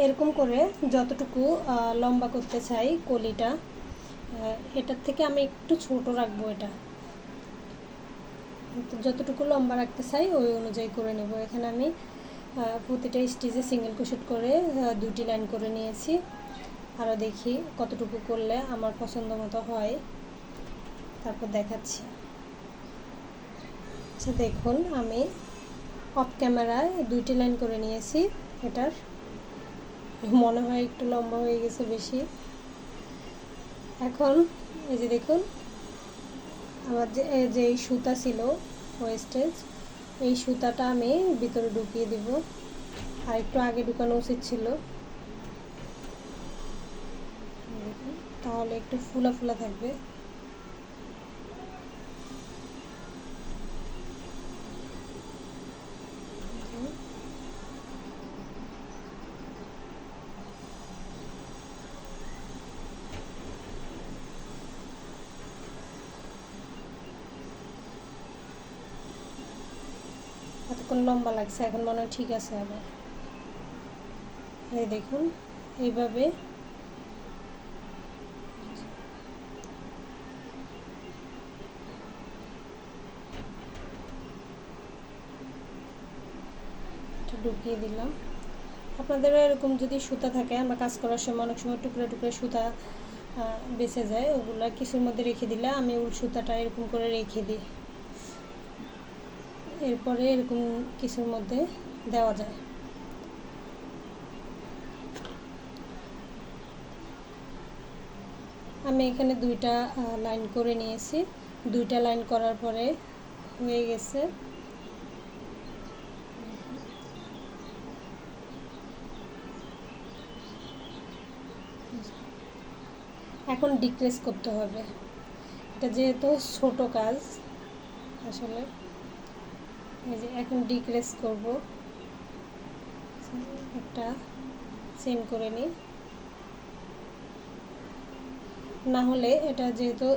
এরকম করে যতটুকু লম্বা করতে চাই কলিটা, এটার থেকে আমি একটু ছোট রাখবো। এটা যতটুকু লম্বা রাখতে চাই ওই অনুযায়ী করে নেব। এখানে আমি প্রতিটা স্টিচে সিঙ্গেল ক্রোশেট করে 2টি লাইন করে নিয়েছি। আরও দেখি কতটুকু করলে আমার পছন্দ মতো হয়, তারপর দেখাচ্ছি। আচ্ছা দেখুন, আমি অফ ক্যামেরায় 2টি লাইন করে নিয়েছি। এটার মনে হয় একটু লম্বা হয়ে গেছে বেশি। এখন এই যে দেখুন, আমার যে এই সুতা ছিল ওয়েস্টেজ, এই সুতাটা আমি ভিতরে ঢুকিয়ে দিব। আর একটু আগে ঢুকানো উচিত ছিল, তাহলে একটু ফুলা ফুলা থাকবে। এতক্ষণ লম্বা লাগছে, এখন মনে হয় ঠিক আছে। আবার এই দেখুন, এইভাবে ঢুকিয়ে দিলাম। আপনাদেরও এরকম যদি সুতা থাকে, আমরা কাজ করার সময় অনেক সময় টুকরো টুকরো সুতা বেঁচে যায়, ওগুলো কিছুর মধ্যে রেখে দিলে আমি উল সুতাটা এরকম করে রেখে দিই। এরপরে এরকম কিছুর মধ্যে দেওয়া যায়। আমি এখানে 2টা লাইন করে নিয়েছি। 2টা লাইন করার পরে হয়ে গেছে। এখন ডিক্রিজ করতে হবে। এটা যেহেতু ছোট কাজ, আসলে এই যে এখন ডিক্রিজ করব। একটা চেন করে নিই, না হলে এটা যেহেতু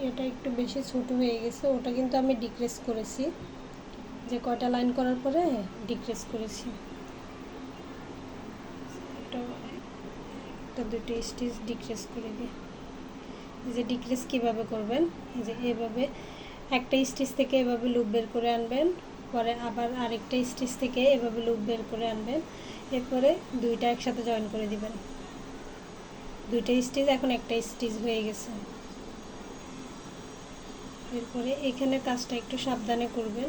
এটা একটু বেশি ছোট হয়ে গেছে, ওটা কিন্তু আমি ডিক্রিজ করেছি, যে কয়টা লাইন করার পরে ডিক্রিজ করেছি। এটা 2টি স্টিচ ডিক্রিজ করে দিই। এই যে ডিক্রিজ কীভাবে করবেন, এই যে এভাবে একটা স্টিচ থেকে এভাবে লুপ বের করে আনবেন, পরে আবার আরেকটা স্টিচ থেকে এভাবে লুপ বের করে আনবেন, এরপরে 2টা একসাথে জয়েন করে দিবেন। 2টা স্টিচ এখন একটা স্টিচ হয়ে গেছে। এরপরে এখানে কাজটা একটু সাবধানে করবেন,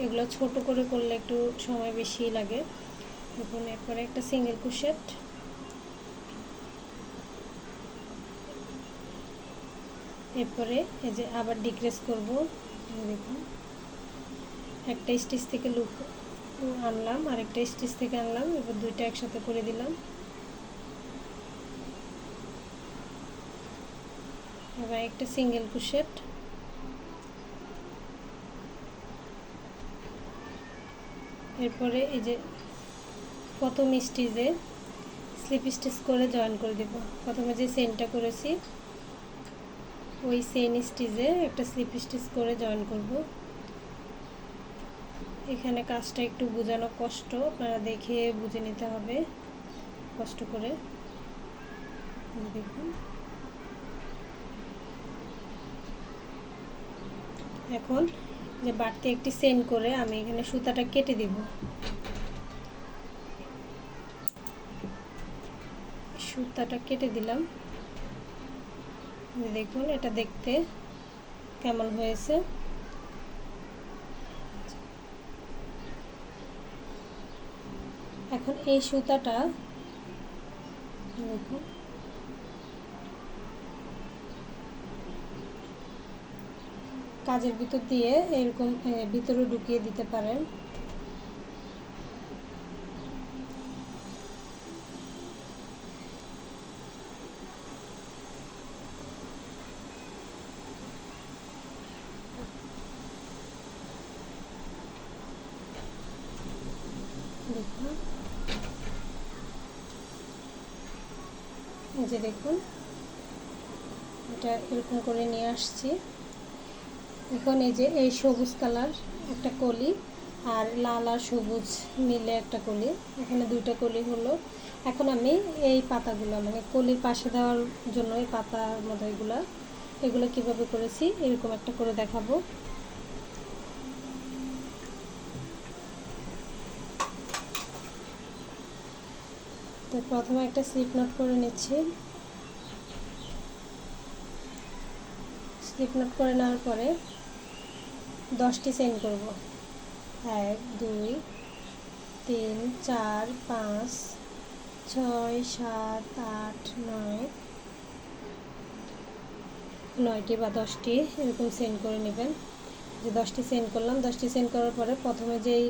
এগুলো ছোট করে করলে একটু সময় বেশি লাগে। দেখুন, এরপরে একটা সিঙ্গেল ক্রোশেট, এরপরে এই যে আবার ডিক্রিজ করব। দেখুন, একটা স্টিচ থেকে লুপ আনলাম, আরেকটা স্টিচ থেকে আনলাম, এবার 2টা একসাথে করে দিলাম। এবার একটা সিঙ্গেল ক্রোশেট, এরপরে এই যে প্রথম স্টিচে স্লিপ স্টিচ করে জয়েন করে দেব। প্রথমে যে চেনটা করেছি ওই চেন স্টিচে একটা স্লিপ স্টিচ করে জয়েন করব। এখানে কাজটা একটু বোঝানো কষ্ট, আপনারা দেখে বুঝে নিতে হবে কষ্ট করে। দেখুন, এখন যে বাড়তি একটি চেন করে আমি এখানে সুতাটা কেটে দেব। সুতাটা কেটে দিলাম। দেখুন, এটা দেখতে কেমন হয়েছে। এখন এই সুতাটা দেখুন, কাজের ভিতর দিয়ে এরকম ভিতরে ঢুকিয়ে দিতে পারেন। দেখুন, এই যে দেখুন, এটা এরকম করে নিয়ে আসছি। এখন এই যে এই সবুজ কালার একটা কলি আর লাল আর সবুজ মিলে একটা কলি, এখানে দুইটা কলি হলো। এখন আমি এই পাতাগুলো মানে কলির পাশে দেওয়ার জন্য এই পাতার মতো এগুলো কীভাবে করেছি এরকম একটা করে দেখাবো। তো প্রথমে একটা স্লিপ নট করে নিচ্ছি। স্লিপ নট করে নেওয়ার পরে 10টি চেইন করব। 1 2 3 4 5 6 7 8 9, 9টি বা 10টি এরকম চেইন করে নেবেন। যে 10টি চেইন করলাম, 10টি চেইন করার পরে প্রথমে যেই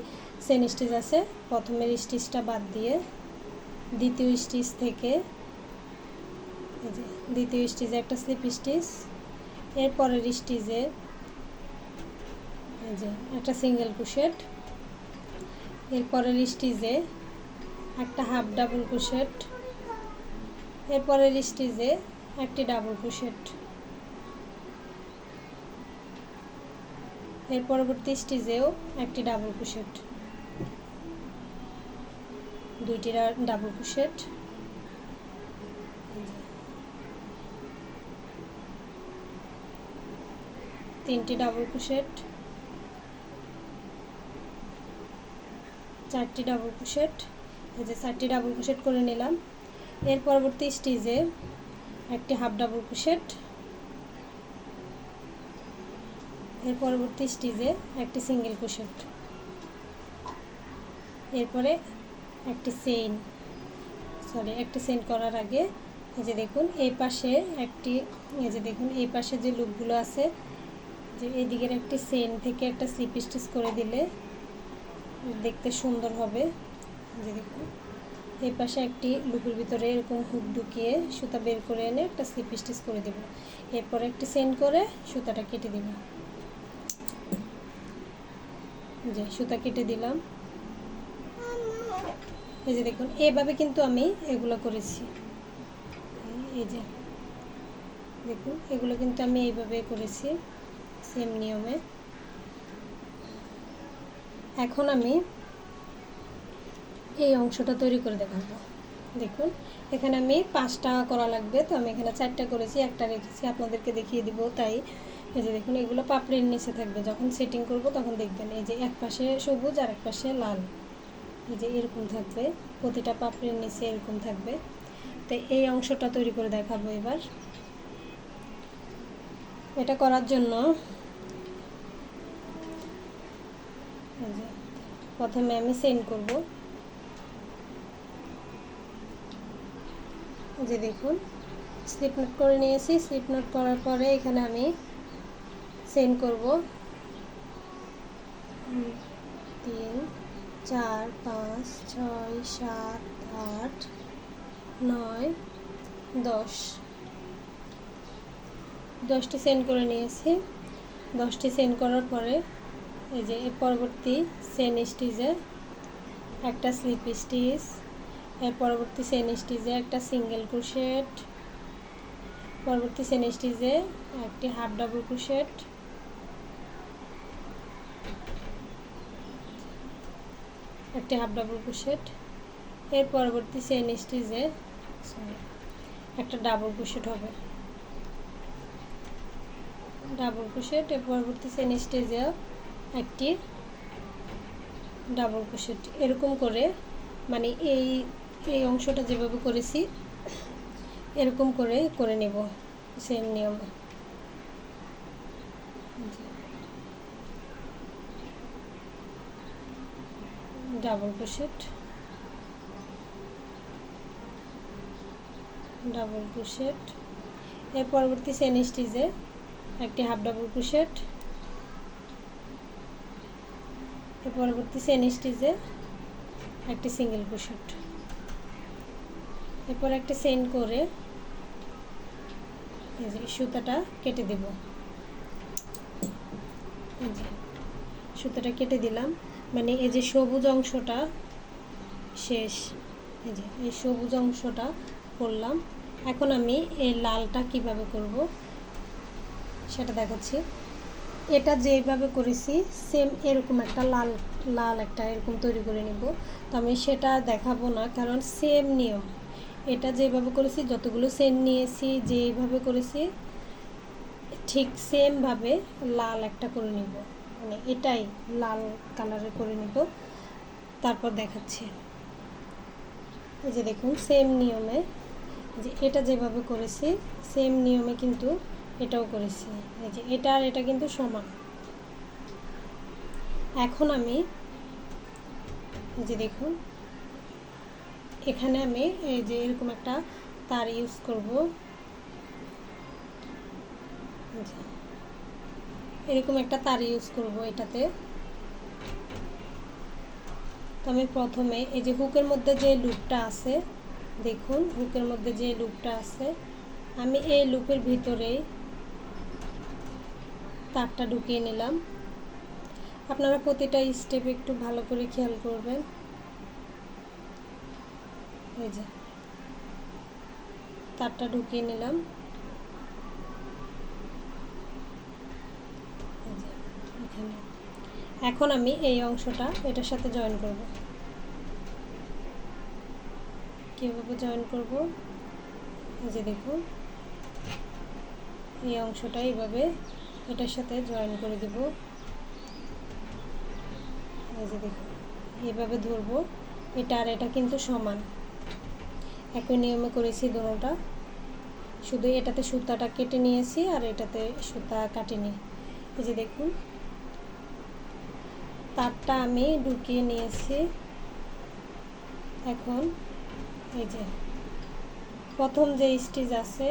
চেইন স্টিচ আছে প্রথমের স্টিচটা বাদ দিয়ে দ্বিতীয় স্টিচ থেকে এই যে দ্বিতীয় স্টিচে একটা স্লিপ স্টিচ, এরপরের স্টিচে এই যে একটা সিঙ্গেল ক্রোশেট, এরপরের স্টিচে একটা হাফ ডাবল ক্রোশেট, এরপরের স্টিচে একটি ডাবল ক্রোশেট, এর পরবর্তী স্টিচেও একটি ডাবল ক্রোশেট, দুইটি ডাবল ক্রোশেট, তিনটি ডাবল ক্রোশেট, চারটি ডাবল ক্রোশেট, এই যে 4টি ডাবল ক্রোশেট করে নিলাম। এর পরবর্তী স্টিচে একটি হাফ ডাবল ক্রোশেট, এর পরবর্তী স্টিচে একটি সিঙ্গেল ক্রোশেট, এরপরে একটি চেইন করার আগে এই যে দেখুন এই পাশে এই পাশে যে লুপগুলো আছে যে এই দিকের একটি চেইন থেকে একটা স্লিপ স্টিচ করে দিলে দেখতে সুন্দর হবে। যে দেখুন এই পাশে একটি লুপের ভিতরে এরকম হুক ঢুকিয়ে সুতা বের করে এনে একটা স্লিপ স্টিচ করে দেব, এরপর একটি চেইন করে সুতাটা কেটে দেব। যে সুতা কেটে দিলাম, এই যে দেখুন এইভাবে কিন্তু আমি এগুলো করেছি। এই যে দেখুন এগুলো কিন্তু আমি এইভাবে করেছি সেম নিয়মে। এখন আমি এই অংশটা তৈরি করে দেখাবো। দেখুন এখানে আমি 5টা করা লাগবে, তো আমি এখানে 4টা করেছি, একটা রেখেছি আপনাদেরকে দেখিয়ে দিব তাই। এই যে দেখুন এগুলো পাপড়ির নিচে থাকবে, যখন সেটিং করব তখন দেখবেন এই যে এক পাশে সবুজ আর এক পাশে লাল, এই যে এরকম থাকবে, প্রতিটা পাপড়ির নিচে এরকম থাকবে। তো এই অংশটা তৈরি করে দেখাবো এবার। এটা করার জন্য এই যে প্রথমে আমি চেইন করব। যে দেখুন স্লিপ নট করে নিয়েছি, স্লিপ নট করার পরে এখানে আমি চেইন করব 3 4 5 6 7 8 9 10, 10টি চেইন করে নিয়েছি। 10টি চেইন করার পরে এই যে এর পরবর্তী চেইন স্টিচে একটা স্লিপ স্টিচ, এর পরবর্তী চেইন স্টিচে একটা সিঙ্গেল ক্রোশেট, পরবর্তী চেইন স্টিচে একটি হাফ ডাবল ক্রোশেট, এর পরবর্তী চেইন স্টিচে একটা ডাবল ক্রোশেট হবে, ডাবল ক্রোশেট, এর পরবর্তী চেইন স্টিচে একটি ডাবল ক্রোশেট। এরকম করে মানে এই অংশটা যেভাবে করেছি এরকম করে নেব সেম নিয়মে। ডাবল ক্রোশেট, ডাবল ক্রোশেট, এর পরবর্তী চেইন স্টিচে একটি হাফ ডাবল ক্রোশেট, এর পরবর্তী চেইন স্টিচে একটি সিঙ্গেল ক্রোশেট, এরপর একটা চেইন করে এই যে সুতাটা কেটে দেব। এই যে সুতাটা কেটে দিলাম, মানে এই যে সবুজ অংশটা শেষ, এই যে এই সবুজ অংশটা করলাম। এখন আমি এই লালটা কিভাবে করব সেটা দেখাচ্ছি। এটা যেভাবে করেছি সেম এরকম একটা লাল লাল একটা এরকম তৈরি করে নিব। তো আমি সেটা দেখাবো না, কারণ সেম নিয়ম। এটা যেভাবে করেছি, যতগুলো সেম নিয়েছি, যেভাবে করেছি ঠিক সেমভাবে লাল একটা করে নিব, মানে এটাই লাল কালারের করে নিব। তারপর দেখাচ্ছি। এই যে দেখুন সেম নিয়মে, যে এটা যেভাবে করেছি সেম নিয়মে কিন্তু এটাও করেছি। এই যে এটা আর এটা কিন্তু সমান। এখন আমি এই যে দেখুন এখানে আমি এই যে এরকম একটা তার ইউজ করব। এরকম একটা তার ইউজ করব এটাতে। তো আমি প্রথমে এই যে হুকের মধ্যে যে লুপটা আছে, দেখুন হুকের মধ্যে যে লুপটা আছে, আমি এই লুপের ভিতরে তারটা ঢুকিয়ে নিলাম। আপনারা প্রতিটা স্টেপ একটু ভালো করে খেয়াল করবেন। এই যে তারটা ঢুকিয়ে নিলাম। এখানে এখন আমি এই অংশটা এটার সাথে জয়েন করব। কীভাবে জয়েন করব? এই যে দেখুন এই অংশটা এইভাবে এটার সাথে জয়েন করে দেব। এই যে দেখুন এইভাবে ধরবো। এটা আর এটা কিন্তু সমান, একই নিয়মে করেছি দুটোটা, শুধু এটাতে সুতাটা কেটে নিয়েছি আর এটাতে সুতা কাটিনি। এই যে দেখুন তারটা আমি ঢুকিয়ে নিয়েছি। এখন এই যে প্রথম যে স্টিচ আছে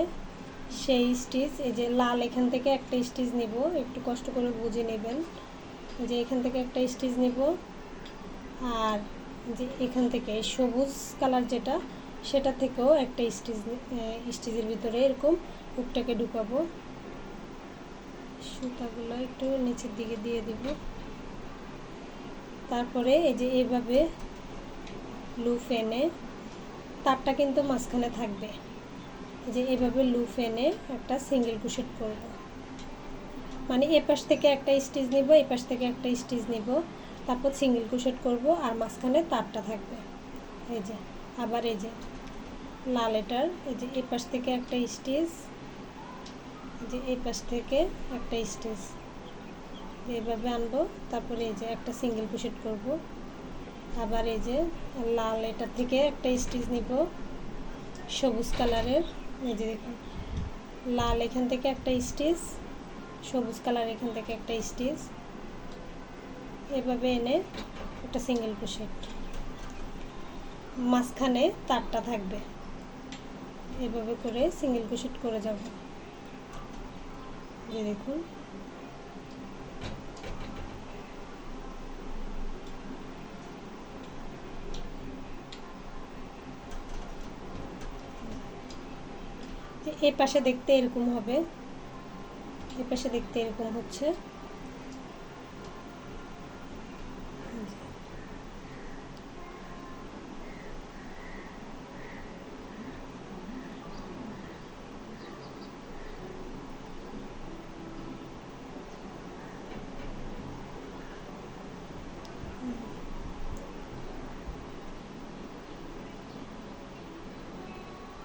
সেই স্টিচ, এই যে লাল এখান থেকে একটা স্টিচ নিব, একটু কষ্ট করে বুঝে নেবেন। যে এখান থেকে একটা স্টিচ নিব, আর যে এখান থেকে সবুজ কালার যেটা সেটা থেকেও একটা স্টিচের ভিতরে এরকম হুকটাকে ঢুকাবো। সুতাগুলো একটু নিচের দিকে দিয়ে দিব। তারপরে এই যে এইভাবে লুপ এনে, তারটা কিন্তু মাঝখানে থাকবে, এই যে এইভাবে লুপ এনে একটা সিঙ্গেল ক্রোশেট করব। মানে এ পাশ থেকে একটা স্টিচ নিব, এই পাশ থেকে একটা স্টিচ নিব, তারপর সিঙ্গেল ক্রোশেট করব আর মাঝখানে তারটা থাকবে। এই যে আবার এই যে লাল এটার এই যে এই পাশ থেকে একটা স্টিচ, যে এই পাশ থেকে একটা স্টিচ এইভাবে আনবো। তারপরে এই যে একটা সিঙ্গেল ক্রোশেট করব। আবার এই যে লাল এটা থেকে একটা স্টিচ নিব সবুজ কালারের, এই যে দেখুন লাল এখান থেকে একটা স্টিচ, সবুজ কালার এখান থেকে একটা স্টিচ, এভাবে এনে একটা সিঙ্গেল ক্রোশেট, মাঝখানে তারটা থাকবে। এভাবে করে সিঙ্গেল ক্রোশেট করে যাব। এই দেখুন এই পাশে দেখতে এরকম হবে, এই পাশে দেখতে এরকম হচ্ছে।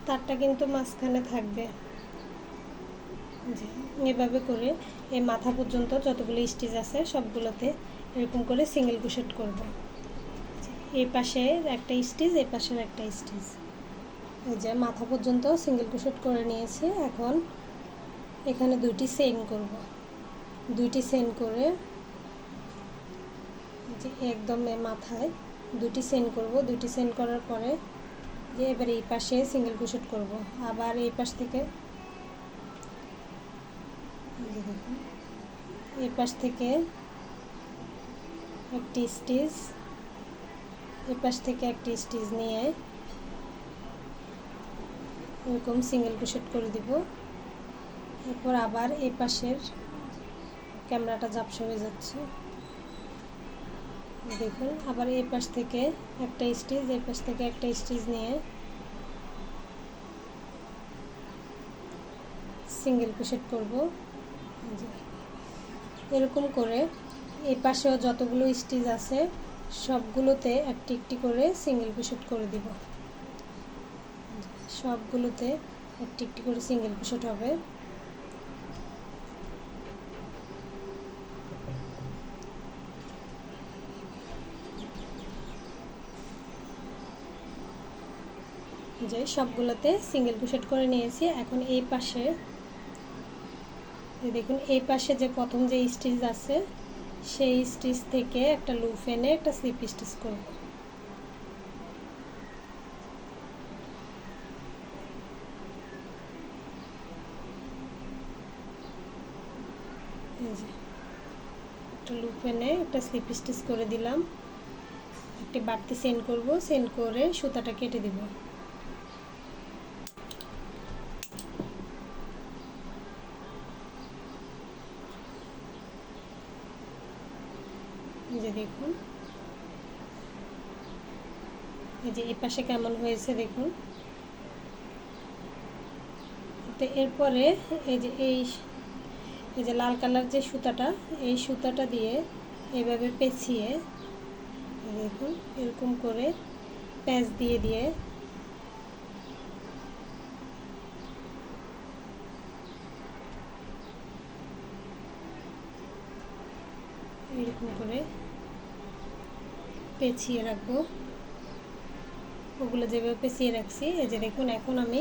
তারটা কিন্তু মাঝখানে থাকবে। এভাবে করে এই মাথা পর্যন্ত যতগুলো স্টিচ আছে সবগুলোতে এরকম করে সিঙ্গেল ক্রোশেট করব। এই পাশে একটা স্টিচ, এই পাশের একটা স্টিচ, এই যে মাথা পর্যন্ত সিঙ্গেল ক্রোশেট করে নিয়েছি। এখন এখানে দুইটি চেইন করব। দুইটি চেইন করে যে একদম মাথায় দুইটি চেইন করব। দুইটি চেইন করার পরে যে এবার এই পাশে সিঙ্গেল ক্রোশেট করব। আবার এই পাশ থেকে দেখুন এই পাশ থেকে একটি স্টিচ, এই পাশ থেকে একটি স্টিচ নিয়ে এরকম সিঙ্গেল ক্রোশেট করে দিব। এরপর আবার এই পাশের ক্যামেরাটা ঝাপসা হয়ে যাচ্ছে, দেখুন আবার এই পাশ থেকে একটা স্টিচ, এই পাশ থেকে একটা স্টিচ নিয়ে সিঙ্গেল ক্রোশেট করব। এরকম করে এই পাশেও যতগুলো স্টিচ আছে সবগুলোতে একটি একটি করে সিঙ্গেল ক্রোশেট করে দিব। সবগুলোতে একটি একটি করে সিঙ্গেল ক্রোশেট হবে। যে সবগুলোতে সিঙ্গেল ক্রোশেট করে নিয়েছি। এখন এই পাশে দেখুন, এই পাশে যে প্রথম যে স্টিচ আছে সেই স্টিচ থেকে একটা লুপ এনে একটা স্লিপ স্টিচ করব। এই যে একটা লুপ এনে একটা স্লিপ স্টিচ করে দিলাম। একটি বাড়তি সেন্ড করব, সেন্ড করে সুতাটা কেটে দিব। এই যে দেখুন, এই যে এই পাশে কেমন হয়েছে দেখুন। তো এরপরে এই যে লাল কালার যে সুতাটা, এই সুতাটা দিয়ে এইভাবে পেঁচিয়ে দেখুন এরকম করে প্যাঁচ দিয়ে দিয়ে এরকম করে পেঁচিয়ে রাখবো। ওগুলো যেভাবে পেঁচিয়ে রাখছি, এই যে দেখুন এখন আমি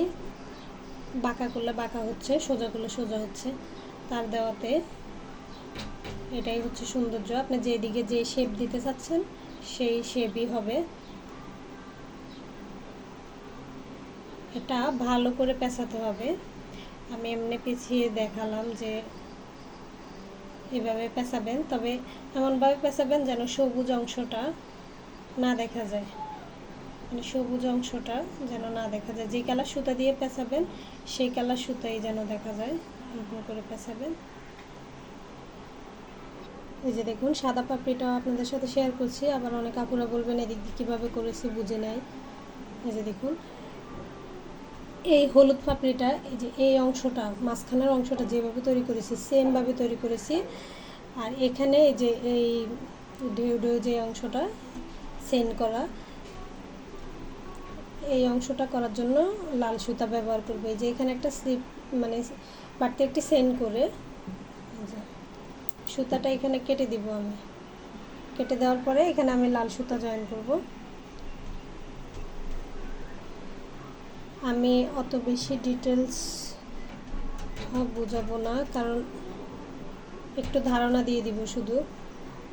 বাঁকা করলে বাঁকা হচ্ছে, সোজা করলে সোজা হচ্ছে। তার দেওয়াতে এটাই হচ্ছে সৌন্দর্য। আপনি যেদিকে যে শেপ দিতে চাচ্ছেন সেই শেপই হবে। এটা ভালো করে পেঁচাতে হবে। আমি এমনি পেঁচিয়ে দেখালাম যে এভাবে পেঁচাবেন, তবে এমনভাবে পেঁচাবেন যেন সবুজ অংশটা না দেখা যায়, মানে সবুজ অংশটা যেন না দেখা যায়। যে কালার সুতা দিয়ে পেঁচাবেন সেই কালার সুতাই যেন দেখা যায়, এরকম করে পেঁচাবেন। এই যে দেখুন সাদা পাপড়িটা আপনাদের সাথে শেয়ার করছি। আবার অনেক আপুরা বলবেন এদিক দিয়ে কীভাবে করেছি বুঝে নাই। এই যে দেখুন এই হলুদ পাপড়িটা, এই যে এই অংশটা মাঝখানের অংশটা যেভাবে তৈরি করেছি সেমভাবে তৈরি করেছি। আর এখানে এই যে এই ঢেউ ঢেউ যে অংশটা সেন্ড করা, এই অংশটা করার জন্য লাল সুতা ব্যবহার করব। এই যে এখানে একটা স্লিপ মানে বাড়তি একটি সেন্ড করে সুতাটা এখানে কেটে দিব। আমি কেটে দেওয়ার পরে এখানে আমি লাল সুতা জয়েন করব। আমি অত বেশি ডিটেলস বোঝাবো না, কারণ একটু ধারণা দিয়ে দিব শুধু,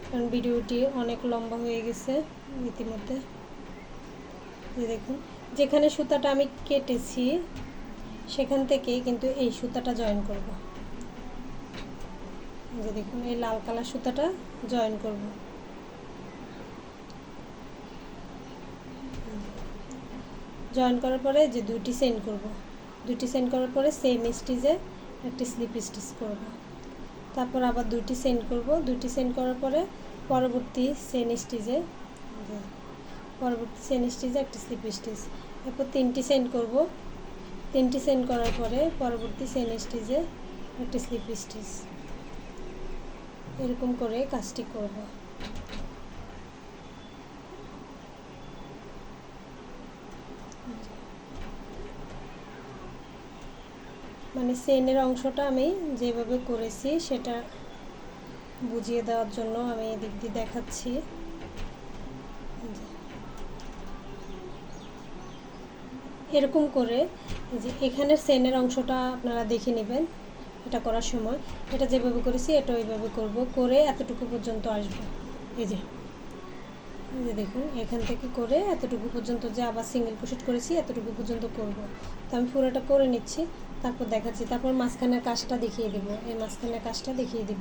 কারণ ভিডিওটি অনেক লম্বা হয়ে গেছে ইতিমধ্যে। দেখুন যেখানে সুতাটা আমি কেটেছি সেখান থেকে কিন্তু এই সুতাটা জয়েন করব। যে দেখুন এই লাল কালার সুতাটা জয়েন করব। জয়েন করার পরে যে দুইটি সেন্ড করব, দুইটি সেন্ড করার পরে সেম স্টিচে একটি স্লিপ স্টিচ করব। তারপর আবার দুইটি সেন্ড করব, দুইটি সেন্ড করার পরে পরবর্তী চেন স্টিচে একটি স্লিপ স্টিচ। এরপর তিনটি সেন্ড করব, তিনটি সেন্ড করার পরে পরবর্তী চেন স্টিচে একটি স্লিপ স্টিচ। এরকম করে কাজটি করব। মানে চেনের অংশটা আমি যেভাবে করেছি সেটা বুঝিয়ে দেওয়ার জন্য আমি এদিক দিয়ে দেখাচ্ছি। এরকম করে যে এখানের চেনের অংশটা আপনারা দেখে নেবেন এটা করার সময়। এটা যেভাবে করেছি এটা ওইভাবে করব, করে এতটুকু পর্যন্ত আসবো। এই যে দেখুন এখান থেকে করে এতটুকু পর্যন্ত যে আবার সিঙ্গেল ক্রোশেট করেছি এতটুকু পর্যন্ত করব। তো আমি পুরোটা করে নিচ্ছি, তারপর দেখাচ্ছি। তারপর মাঝখানের কাজটা দেখিয়ে দেব, এই মাঝখানের কাজটা দেখিয়ে দেব।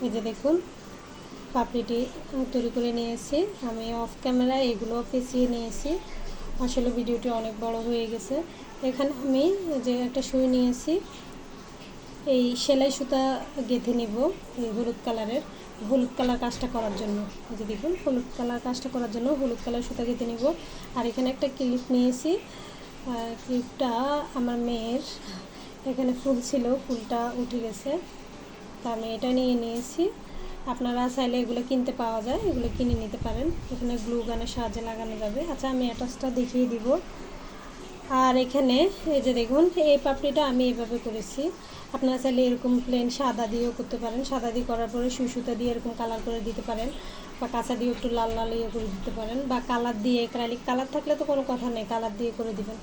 এই যে দেখুন পাপড়িটি তৈরি করে নিয়েছি আমি। অফ ক্যামেরায় এগুলো পেঁচিয়ে নিয়েছি, আসলে ভিডিওটি অনেক বড় হয়ে গেছে। এখানে আমি যে একটা সুই নিয়েছি, এই সেলাই সুতা গেঁথে নিব এই হলুদ কালারের, হলুদ কালার কাজটা করার জন্য। এই যে দেখুন হলুদ কালার কাজটা করার জন্য হলুদ কালার সুতা গেঁথে নিব। আর এখানে একটা ক্লিপ নিয়েছি, ক্লিপটা আমার মেয়ের এখানে ফুল ছিল, ফুলটা উঠে গেছে, তা আমি এটা নিয়ে নিয়েছি। আপনারা চাইলে এগুলো কিনতে পাওয়া যায়, এগুলো কিনে নিতে পারেন, এখানে গ্লু গানের সাহায্যে লাগানো যাবে। আচ্ছা, আমি অ্যাটাচটা দেখিয়ে দিব। আর এখানে এই যে দেখুন, এই পাপড়িটা আমি এভাবে করেছি। আপনারা চাইলে এরকম প্লেন সাদা দিয়েও করতে পারেন, সাদা দিয়ে করার পরে সুতা দিয়ে এরকম কালার করে দিতে পারেন, বা কাঁচা দিয়ে একটু লাল লাল ইয়ে করে দিতে পারেন, বা কালার দিয়ে অ্যাক্রিলিক কালার থাকলে তো কোনো কথা নেই, কালার দিয়ে করে দিবেন।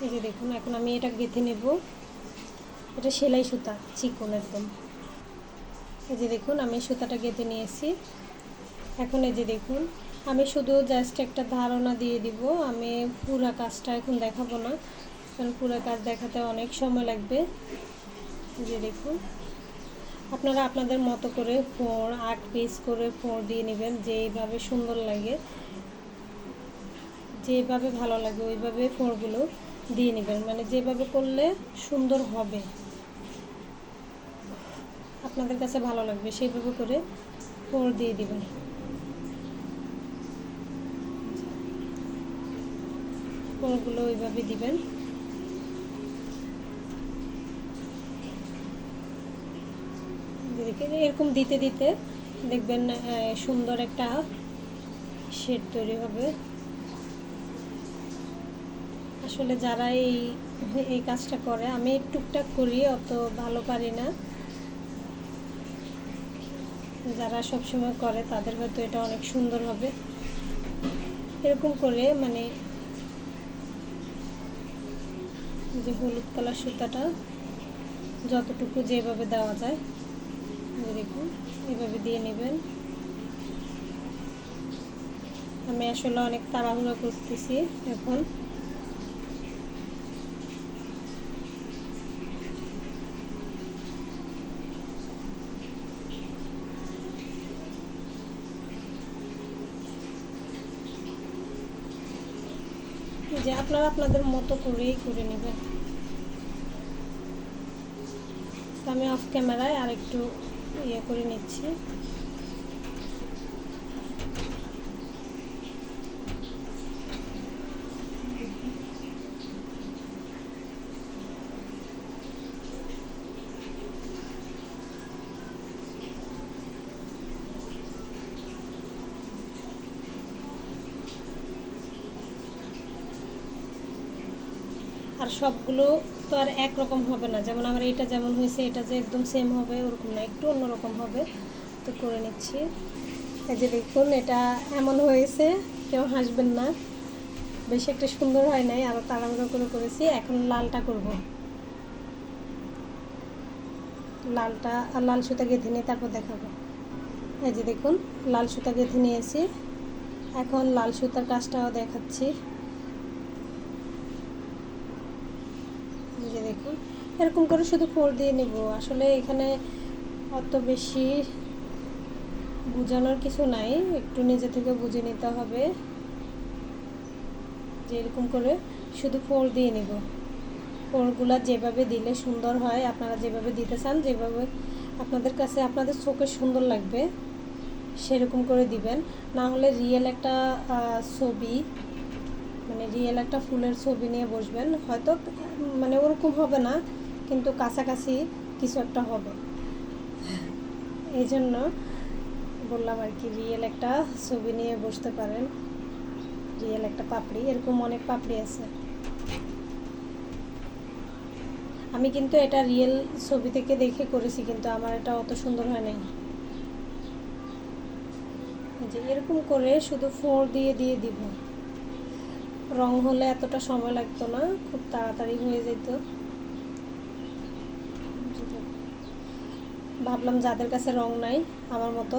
এই যে দেখুন, এখন আমি এটা গেঁথে নেব। এটা সেলাই সুতা, চিকন একদম। এই যে দেখুন, আমি সুতাটা গেঁথে নিয়েছি। এখন এই যে দেখুন, আমি শুধু জাস্ট একটা ধারণা দিয়ে দিব, আমি পুরো কাজটা এখন দেখাবো না, কারণ পুরো কাজ দেখাতে অনেক সময় লাগবে। এই যে দেখুন, আপনারা আপনাদের মতো করে 8 পিস করে ফোঁড় দিয়ে নেবেন, যেইভাবে সুন্দর লাগে, যেভাবে ভালো লাগে ওইভাবে ফোঁড়গুলো দিয়ে নেবেন, মানে যেভাবে করলে সুন্দর হবে, আপনাদের কাছে ভালো লাগবে সেইভাবে করে ফোঁড় দিয়ে দিবেন। ফোঁড়গুলো ওইভাবে দিবেন। এরকম দিতে দিতে দেখবেন সুন্দর একটা শেড তৈরি হবে। আসলে যারা এই কাজটা করে, আমি টুকটাক করি, অত ভালো পারি না, যারা সবসময় করে তাদের হয়তো এটা অনেক সুন্দর হবে। এরকম করে মানে যে হলুদ কালার সুতাটা যতটুকু যেভাবে দেওয়া যায়, দেখুন এভাবে দিয়ে নেবেন। আমি আসলে অনেক তাড়াহুড়া করতেছি এখন। যে আপনারা আপনাদের মতো করেই করে নেবেন। আমি অফ ক্যামেরায় আর একটু ইয়ে করে নিচ্ছি। আর সবগুলো তো আর একরকম হবে না, যেমন আমার এটা যেমন হয়েছে এটা যে একদম সেম হবে ওরকম না, একটু অন্যরকম হবে। তো করে নিচ্ছি। এই যে দেখুন, এটা এমন হয়েছে, কেউ হাসবেন না, বেশি একটা সুন্দর হয় নাই, আরও তাড়াহুড়ো করে করেছি। এখন লালটা করব, লালটা আর লাল সুতা গেঁথে নিয়ে তারপর দেখাবো। এই যে দেখুন, লাল সুতা গেঁথে নিয়েছি, এখন লাল সুতার কাজটাও দেখাচ্ছি। যে দেখুন, এরকম করে শুধু ফোঁড় দিয়ে নেব। আসলে এখানে অত বেশি বোঝানোর কিছু নাই, একটু নিজে থেকে বুঝে নিতে হবে। যে এরকম করে শুধু ফোঁড় দিয়ে নেব। ফোঁড়গুলো যেভাবে দিলে সুন্দর হয়, আপনারা যেভাবে দিতে চান, যেভাবে আপনাদের কাছে আপনাদের চোখে সুন্দর লাগবে সেরকম করে দিবেন। না হলে রিয়েল একটা ছবি, মানে রিয়েল একটা ফুলের ছবি নিয়ে বসবেন, হয়তো মানে ওরকম হবে না, কিন্তু কাছাকাছি কিছু একটা হবে। এই জন্য বললাম আর কি, রিয়েল একটা ছবি নিয়ে বসতে পারেন, রিয়েল একটা পাপড়ি, এরকম অনেক পাপড়ি আছে। আমি কিন্তু এটা রিয়েল ছবি থেকে দেখে করেছি, কিন্তু আমার এটা অত সুন্দর হয় নাই। যে এরকম করে শুধু ফোঁড় দিয়ে দিয়ে দিব। রং হলে এতটা সময় লাগতো না, খুব তাড়াতাড়ি হয়ে যেত। ভাবলাম যাদের কাছে রং নাই আমার মতো,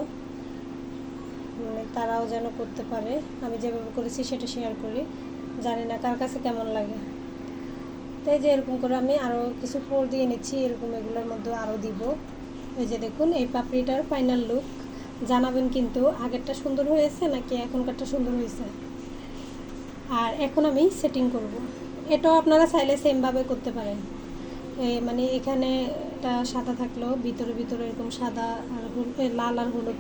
মানে তারাও যেন করতে পারে, আমি যেভাবে করেছি সেটা শেয়ার করি, জানি না কার কাছে কেমন লাগে। তাই যে এরকম করে আমি আরও কিছু ফোঁড় দিয়ে নিচ্ছি, এরকম এগুলোর মধ্যে আরও দিব। এই যে দেখুন, এই পাপড়িটার ফাইনাল লুক জানাবেন কিন্তু, আগেরটা সুন্দর হয়েছে নাকি এখনকারটা সুন্দর হয়েছে। আর এখন আমি সেটিং করব। এটাও আপনারা চাইলে সেমভাবে করতে পারেন, মানে এখানে এটা সাদা থাকলেও ভিতরে ভিতরে এরকম সাদা আর লাল আর হলুদ,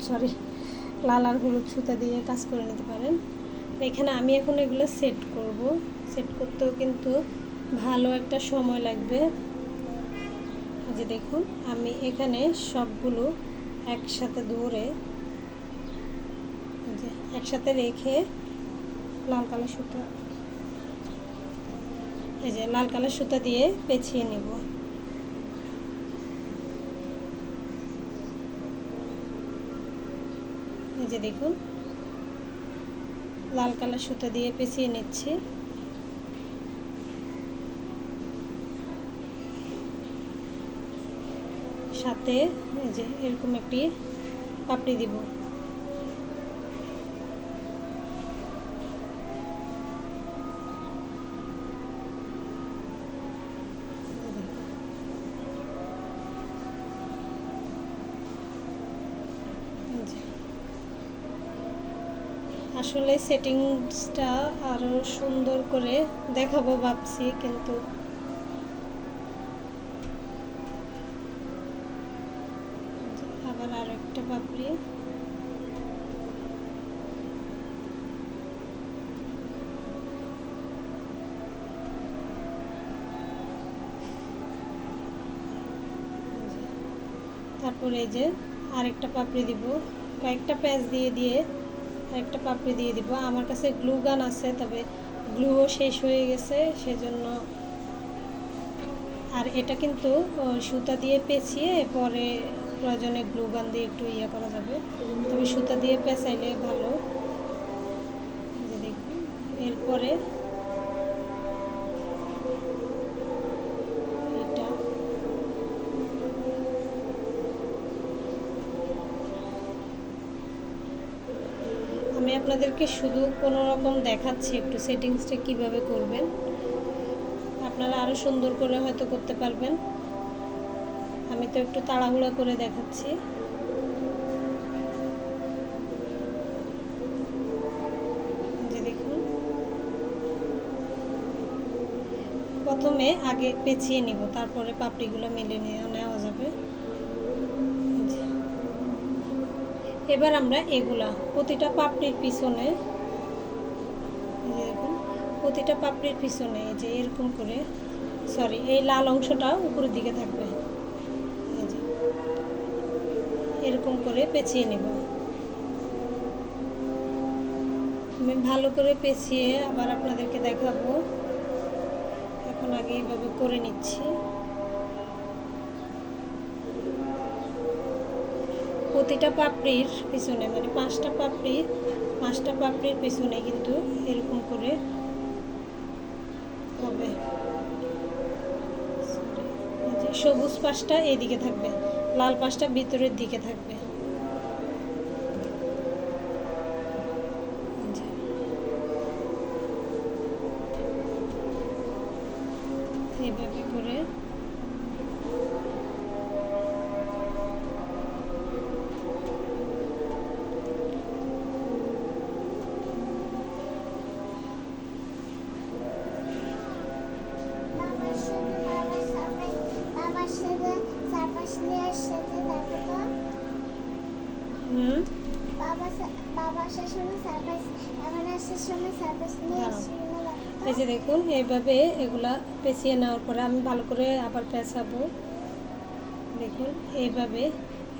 লাল আর হলুদ সুতা দিয়ে কাজ করে নিতে পারেন। এখানে আমি এখন এগুলো সেট করব। সেট করতেও কিন্তু ভালো একটা সময় লাগবে। যে দেখুন আমি এখানে সবগুলো একসাথে ধরে যে একসাথে রেখে লাল কালার সুতা, এই যে লাল কালার সুতা দিয়ে পেঁচিয়ে নেব। এই যে দেখুন লাল কালার সুতা দিয়ে পেঁচিয়ে নিচ্ছি। সাথে এই যে এরকম একটি পাপড়ি দিব। আসলে সেটিংসটা আরো সুন্দর করে দেখাবো ভাবছি, কিন্তু আবার আর একটা পাপড়ি। তারপরে এই যে আরেকটা পাপড়ি দিব, কয়েকটা প্যাচ দিয়ে দিয়ে আরেকটা পাপড়ি দিয়ে দিব। আমার কাছে গ্লু গান আছে, তবে গ্লুও শেষ হয়ে গেছে সেজন্য। আর এটা কিন্তু সুতা দিয়ে পেঁচিয়ে পরে প্রয়োজনে গ্লু গান দিয়ে একটু ইয়ে করা যাবে, তবে সুতা দিয়ে পেঁচাইলে ভালো। দেখুন এরপরে এটা আমি আপনাদেরকে শুধু কোনো রকম দেখাচ্ছি একটু সেটিংসটা কিভাবে করবেন। আপনারা আরও সুন্দর করে হয়তো করতে পারবেন, আমি তো একটু তাড়াহুড়া করে দেখাচ্ছি। যে দেখুন প্রথমে আগে পেঁচিয়ে নিব, তারপরে পাপড়িগুলো মেলে নেওয়া যাবে। এবার আমরা এগুলা প্রতিটা পাপড়ির পিছনে দেখুন, প্রতিটা পাপড়ির পিছনে যে এরকম করে, সরি এই লাল অংশটা উপরের দিকে থাকবে, এই যে এরকম করে পেঁচিয়ে নেব। আমি ভালো করে পেঁচিয়ে আবার আপনাদেরকে দেখাবো। এখন আগে এইভাবে করে নিচ্ছি। প্রতিটা পাপড়ির পিছনে মানে পাঁচটা পাপড়ির পিছনে কিন্তু এরকম করে হবে। সবুজ পাশটা এইদিকে থাকবে, লাল পাশটা ভিতরের দিকে থাকবে। এইভাবে করে এই যে দেখুন এইভাবে এগুলা পেঁচিয়ে নেওয়ার পরে আমি ভালো করে আবার পেঁচাবো। দেখুন এইভাবে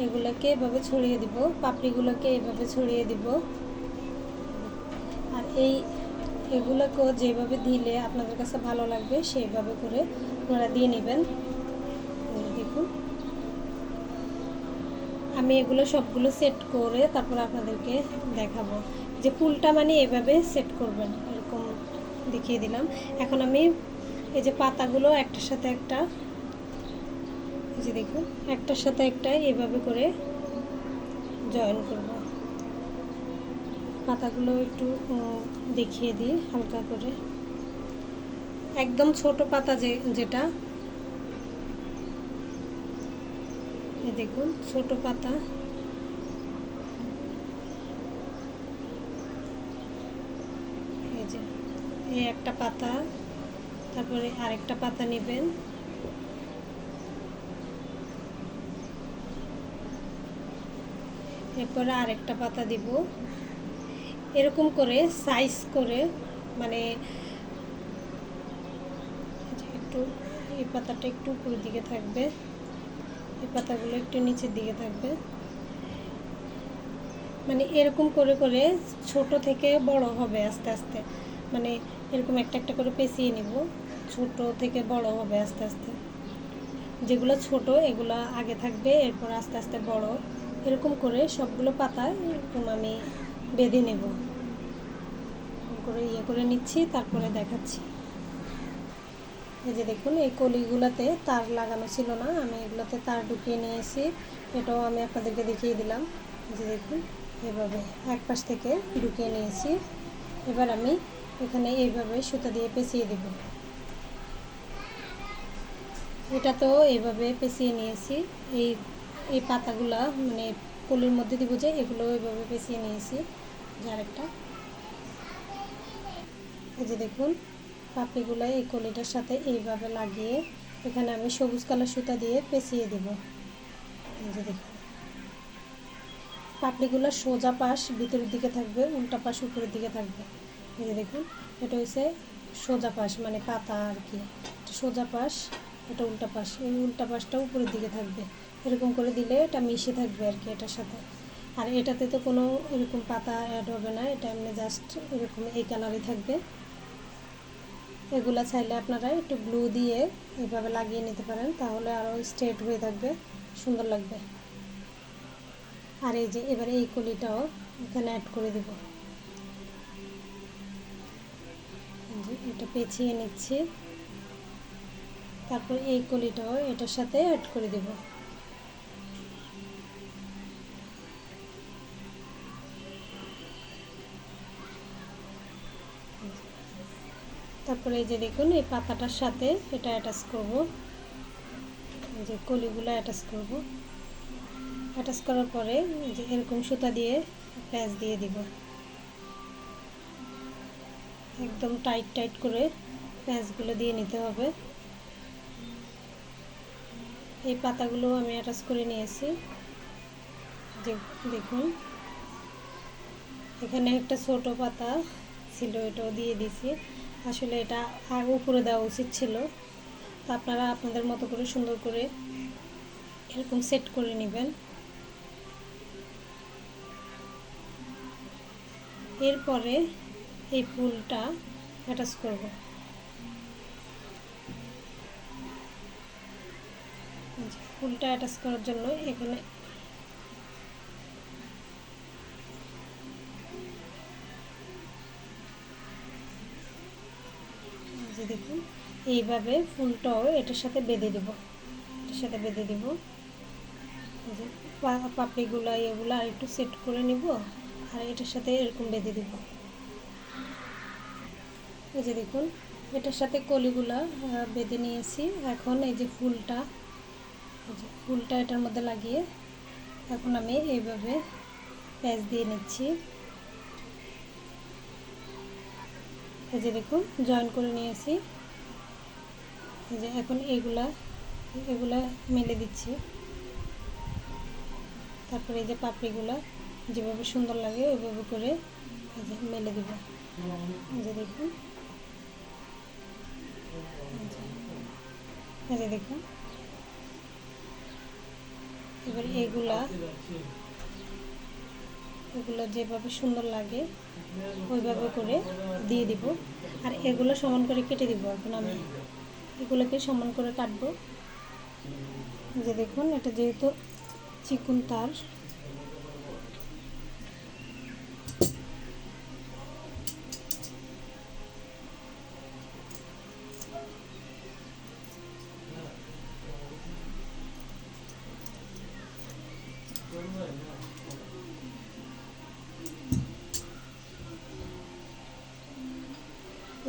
এগুলোকে এভাবে ছড়িয়ে দিব, পাপড়িগুলোকে এইভাবে ছড়িয়ে দিব। আর এগুলোকেও যেভাবে দিলে আপনাদের কাছে ভালো লাগবে সেইভাবে করে আপনারা দিয়ে নেবেন। দেখুন আমি এগুলো সবগুলো সেট করে তারপর আপনাদেরকে দেখাবো যে ফুলটা মানে এভাবে সেট করবেন, এরকম দেখিয়ে দিলাম। এখন আমি এই যে পাতাগুলো একটার সাথে একটা, এই যে দেখুন একটার সাথে একটা এভাবে করে জয়েন করব। পাতাগুলো একটু দেখিয়ে দিই হালকা করে। একদম ছোট পাতা যেটা দেখুন ছোট পাতা, এই যে এই একটা পাতা, তারপরে আরেকটা পাতা নেবেন, এরপরে আরেকটা পাতা দিব। এরকম করে সাইজ করে মানে একটু, এই পাতাটা একটু উপরের দিকে থাকবে, এই পাতাগুলো একটু নিচের দিকে থাকবে। মানে এরকম করে করে ছোট থেকে বড় হবে আস্তে আস্তে, মানে এরকম একটা একটা করে পেঁচিয়ে নিব, ছোট থেকে বড় হবে আস্তে আস্তে। যেগুলো ছোট এগুলো আগে থাকবে, এরপর আস্তে আস্তে বড়, এরকম করে সবগুলো পাতা এরকম আমি বেঁধে নেব করে করে নিচ্ছি, তারপরে দেখাচ্ছি। এই যে দেখুন, এই কলিগুলোতে তার লাগানো ছিল না, আমি এগুলোতে তার ঢুকিয়ে নিয়েছি, এটাও আমি আপনাদেরকে দেখিয়ে দিলাম। এই যে দেখুন, এভাবে এক পাশ থেকে ঢুকিয়ে নিয়েছি। এবার আমি এখানে এইভাবে সুতা দিয়ে পেঁচিয়ে দেব। এটা তো এইভাবে পেঁচিয়ে নিয়েছি, এই এই পাতাগুলা মানে কলির মধ্যে দিব যে, এগুলো এইভাবে পেঁচিয়ে নিয়েছি। আরেকটা, এই যে দেখুন, পাপড়িগুলো এই কলিটার সাথে এইভাবে লাগিয়ে এখানে আমি সবুজ কালার সুতা দিয়ে পেঁচিয়ে দেব। এই যে দেখুন, পাপড়িগুলো সোজা পাশ ভিতরের দিকে থাকবে, উল্টা পাশ উপরের দিকে থাকবে। এই যে দেখুন, এটা হচ্ছে সোজা পাশ, মানে পাতা আর কি, সোজা পাশ, এটা উল্টা পাশ, এই উল্টা পাশটা উপরের দিকে থাকবে। এরকম করে দিলে এটা মিশে থাকবে আর কি এটার সাথে। আর এটাতে তো কোনো এরকম পাতা অ্যাড হবে না, এটা এমনি জাস্ট এরকম এই কালারই থাকবে। এগুলা চাইলে আপনারা একটু গ্লু দিয়ে এভাবে লাগিয়ে নিতে পারেন, তাহলে আরও স্ট্রেট হয়ে থাকবে, সুন্দর লাগবে। আর এই যে এবারে এই কলিটাও এখানে অ্যাড করে দেব। এটা পেঁচিয়ে নিচ্ছি, তারপর এই কলিটাও এটার সাথে অ্যাড করে দেব। তারপরে এই যে দেখুন, এই পাতাটার সাথে এটা অ্যাটাচ করব, এই যে কলিগুলো অ্যাটাচ করব। অ্যাটাচ করার পরে এই যে এরকম সুতা দিয়ে প্যাঁচ দিয়ে দিব, একদম টাইট টাইট করে প্যাঁচগুলো দিয়ে নিতে হবে। এই পাতাগুলো আমি অ্যাটাচ করে নিয়েছি। যে দেখুন, এখানে একটা ছোট পাতা ছিল, এটাও দিয়ে দিয়েছি। আসলে এটা আর উপরে দেওয়া উচিত ছিল, তো আপনারা আপনাদের মতো করে সুন্দর করে এরকম সেট করে নেবেন। এরপরে এই ফুলটা অ্যাটাচ করব। ফুলটা অ্যাটাচ করার জন্য এখানে যে দেখুন, এইভাবে ফুলটাও এটার সাথে বেঁধে দেব, এটার সাথে বেঁধে দেব। যে পাপড়িগুলো এগুলো আর একটু সেট করে নিব, আর এটার সাথে এরকম বেঁধে দেব। এই যে দেখুন, এটার সাথে কলিগুলা বেঁধে নিয়েছি। এখন এই যে ফুলটা, এটার মধ্যে লাগিয়ে এখন আমি এইভাবে প্যাঁচ দিয়ে নিচ্ছি। এই যে দেখুন, জয়েন করে নিয়েছি। এই যে এখন এগুলা মেলে দিচ্ছি। তারপরে এই যে পাপড়িগুলা যেভাবে সুন্দর লাগে ওইভাবে করে এই যে মেলে দেব। এই যে দেখুন, এই যে দেখুন, এবার এগুলা যেভাবে সুন্দর লাগে ওইভাবে করে দিয়ে দিব। আর এগুলো সমান করে কেটে দিব। এখন আমি এগুলোকে সমান করে কাটবো। যে দেখুন, এটা যেহেতু চিকন তার,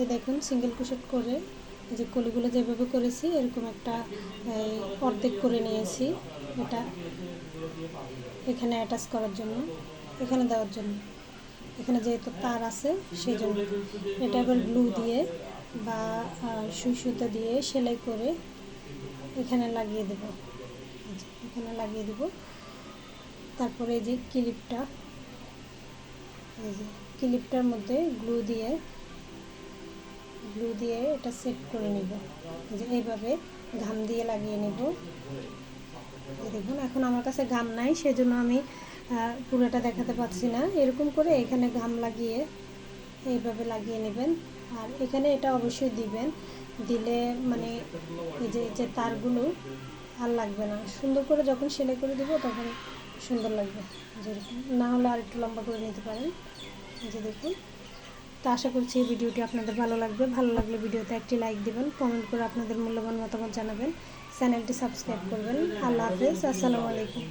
এই দেখুন সিঙ্গেল ক্রোশেট করে এই যে কলিগুলো যেভাবে করেছি এরকম একটা অর্ধেক করে নিয়েছি। এটা এখানে অ্যাটাচ করার জন্য, এখানে দেওয়ার জন্য, এখানে যেহেতু তার আছে সেই জন্য। এটা এবার গ্লু দিয়ে বা সুই সুতা দিয়ে সেলাই করে এখানে লাগিয়ে দেব, এখানে লাগিয়ে দেব। তারপরে এই যে ক্লিপটা, এই যে ক্লিপটার মধ্যে গ্লু দিয়ে গ্লু দিয়ে এটা সেট করে নিব, যে এইভাবে ঘাম দিয়ে লাগিয়ে নেব। দেখুন এখন আমার কাছে ঘাম নাই, সেজন্য আমি পুরোটা দেখাতে পাচ্ছি না। এরকম করে এখানে ঘাম লাগিয়ে এইভাবে লাগিয়ে নেবেন। আর এখানে এটা অবশ্যই দিবেন, দিলে মানে এই যে তারগুলো আর লাগবে না। সুন্দর করে যখন সেলাই করে দেবো তখন সুন্দর লাগবে, যেরকম না হলে আর একটু লম্বা করে নিতে পারেন। এই যে দেখুন। তো আশা করছি এই ভিডিওটি আপনাদের ভালো লাগবে। ভালো লাগলে ভিডিওতে একটি লাইক দিবেন, কমেন্ট করে আপনাদের মূল্যবান মতামত জানাবেন, চ্যানেলটি সাবস্ক্রাইব করবেন। আল্লাহ হাফেজ, আসসালামু আলাইকুম।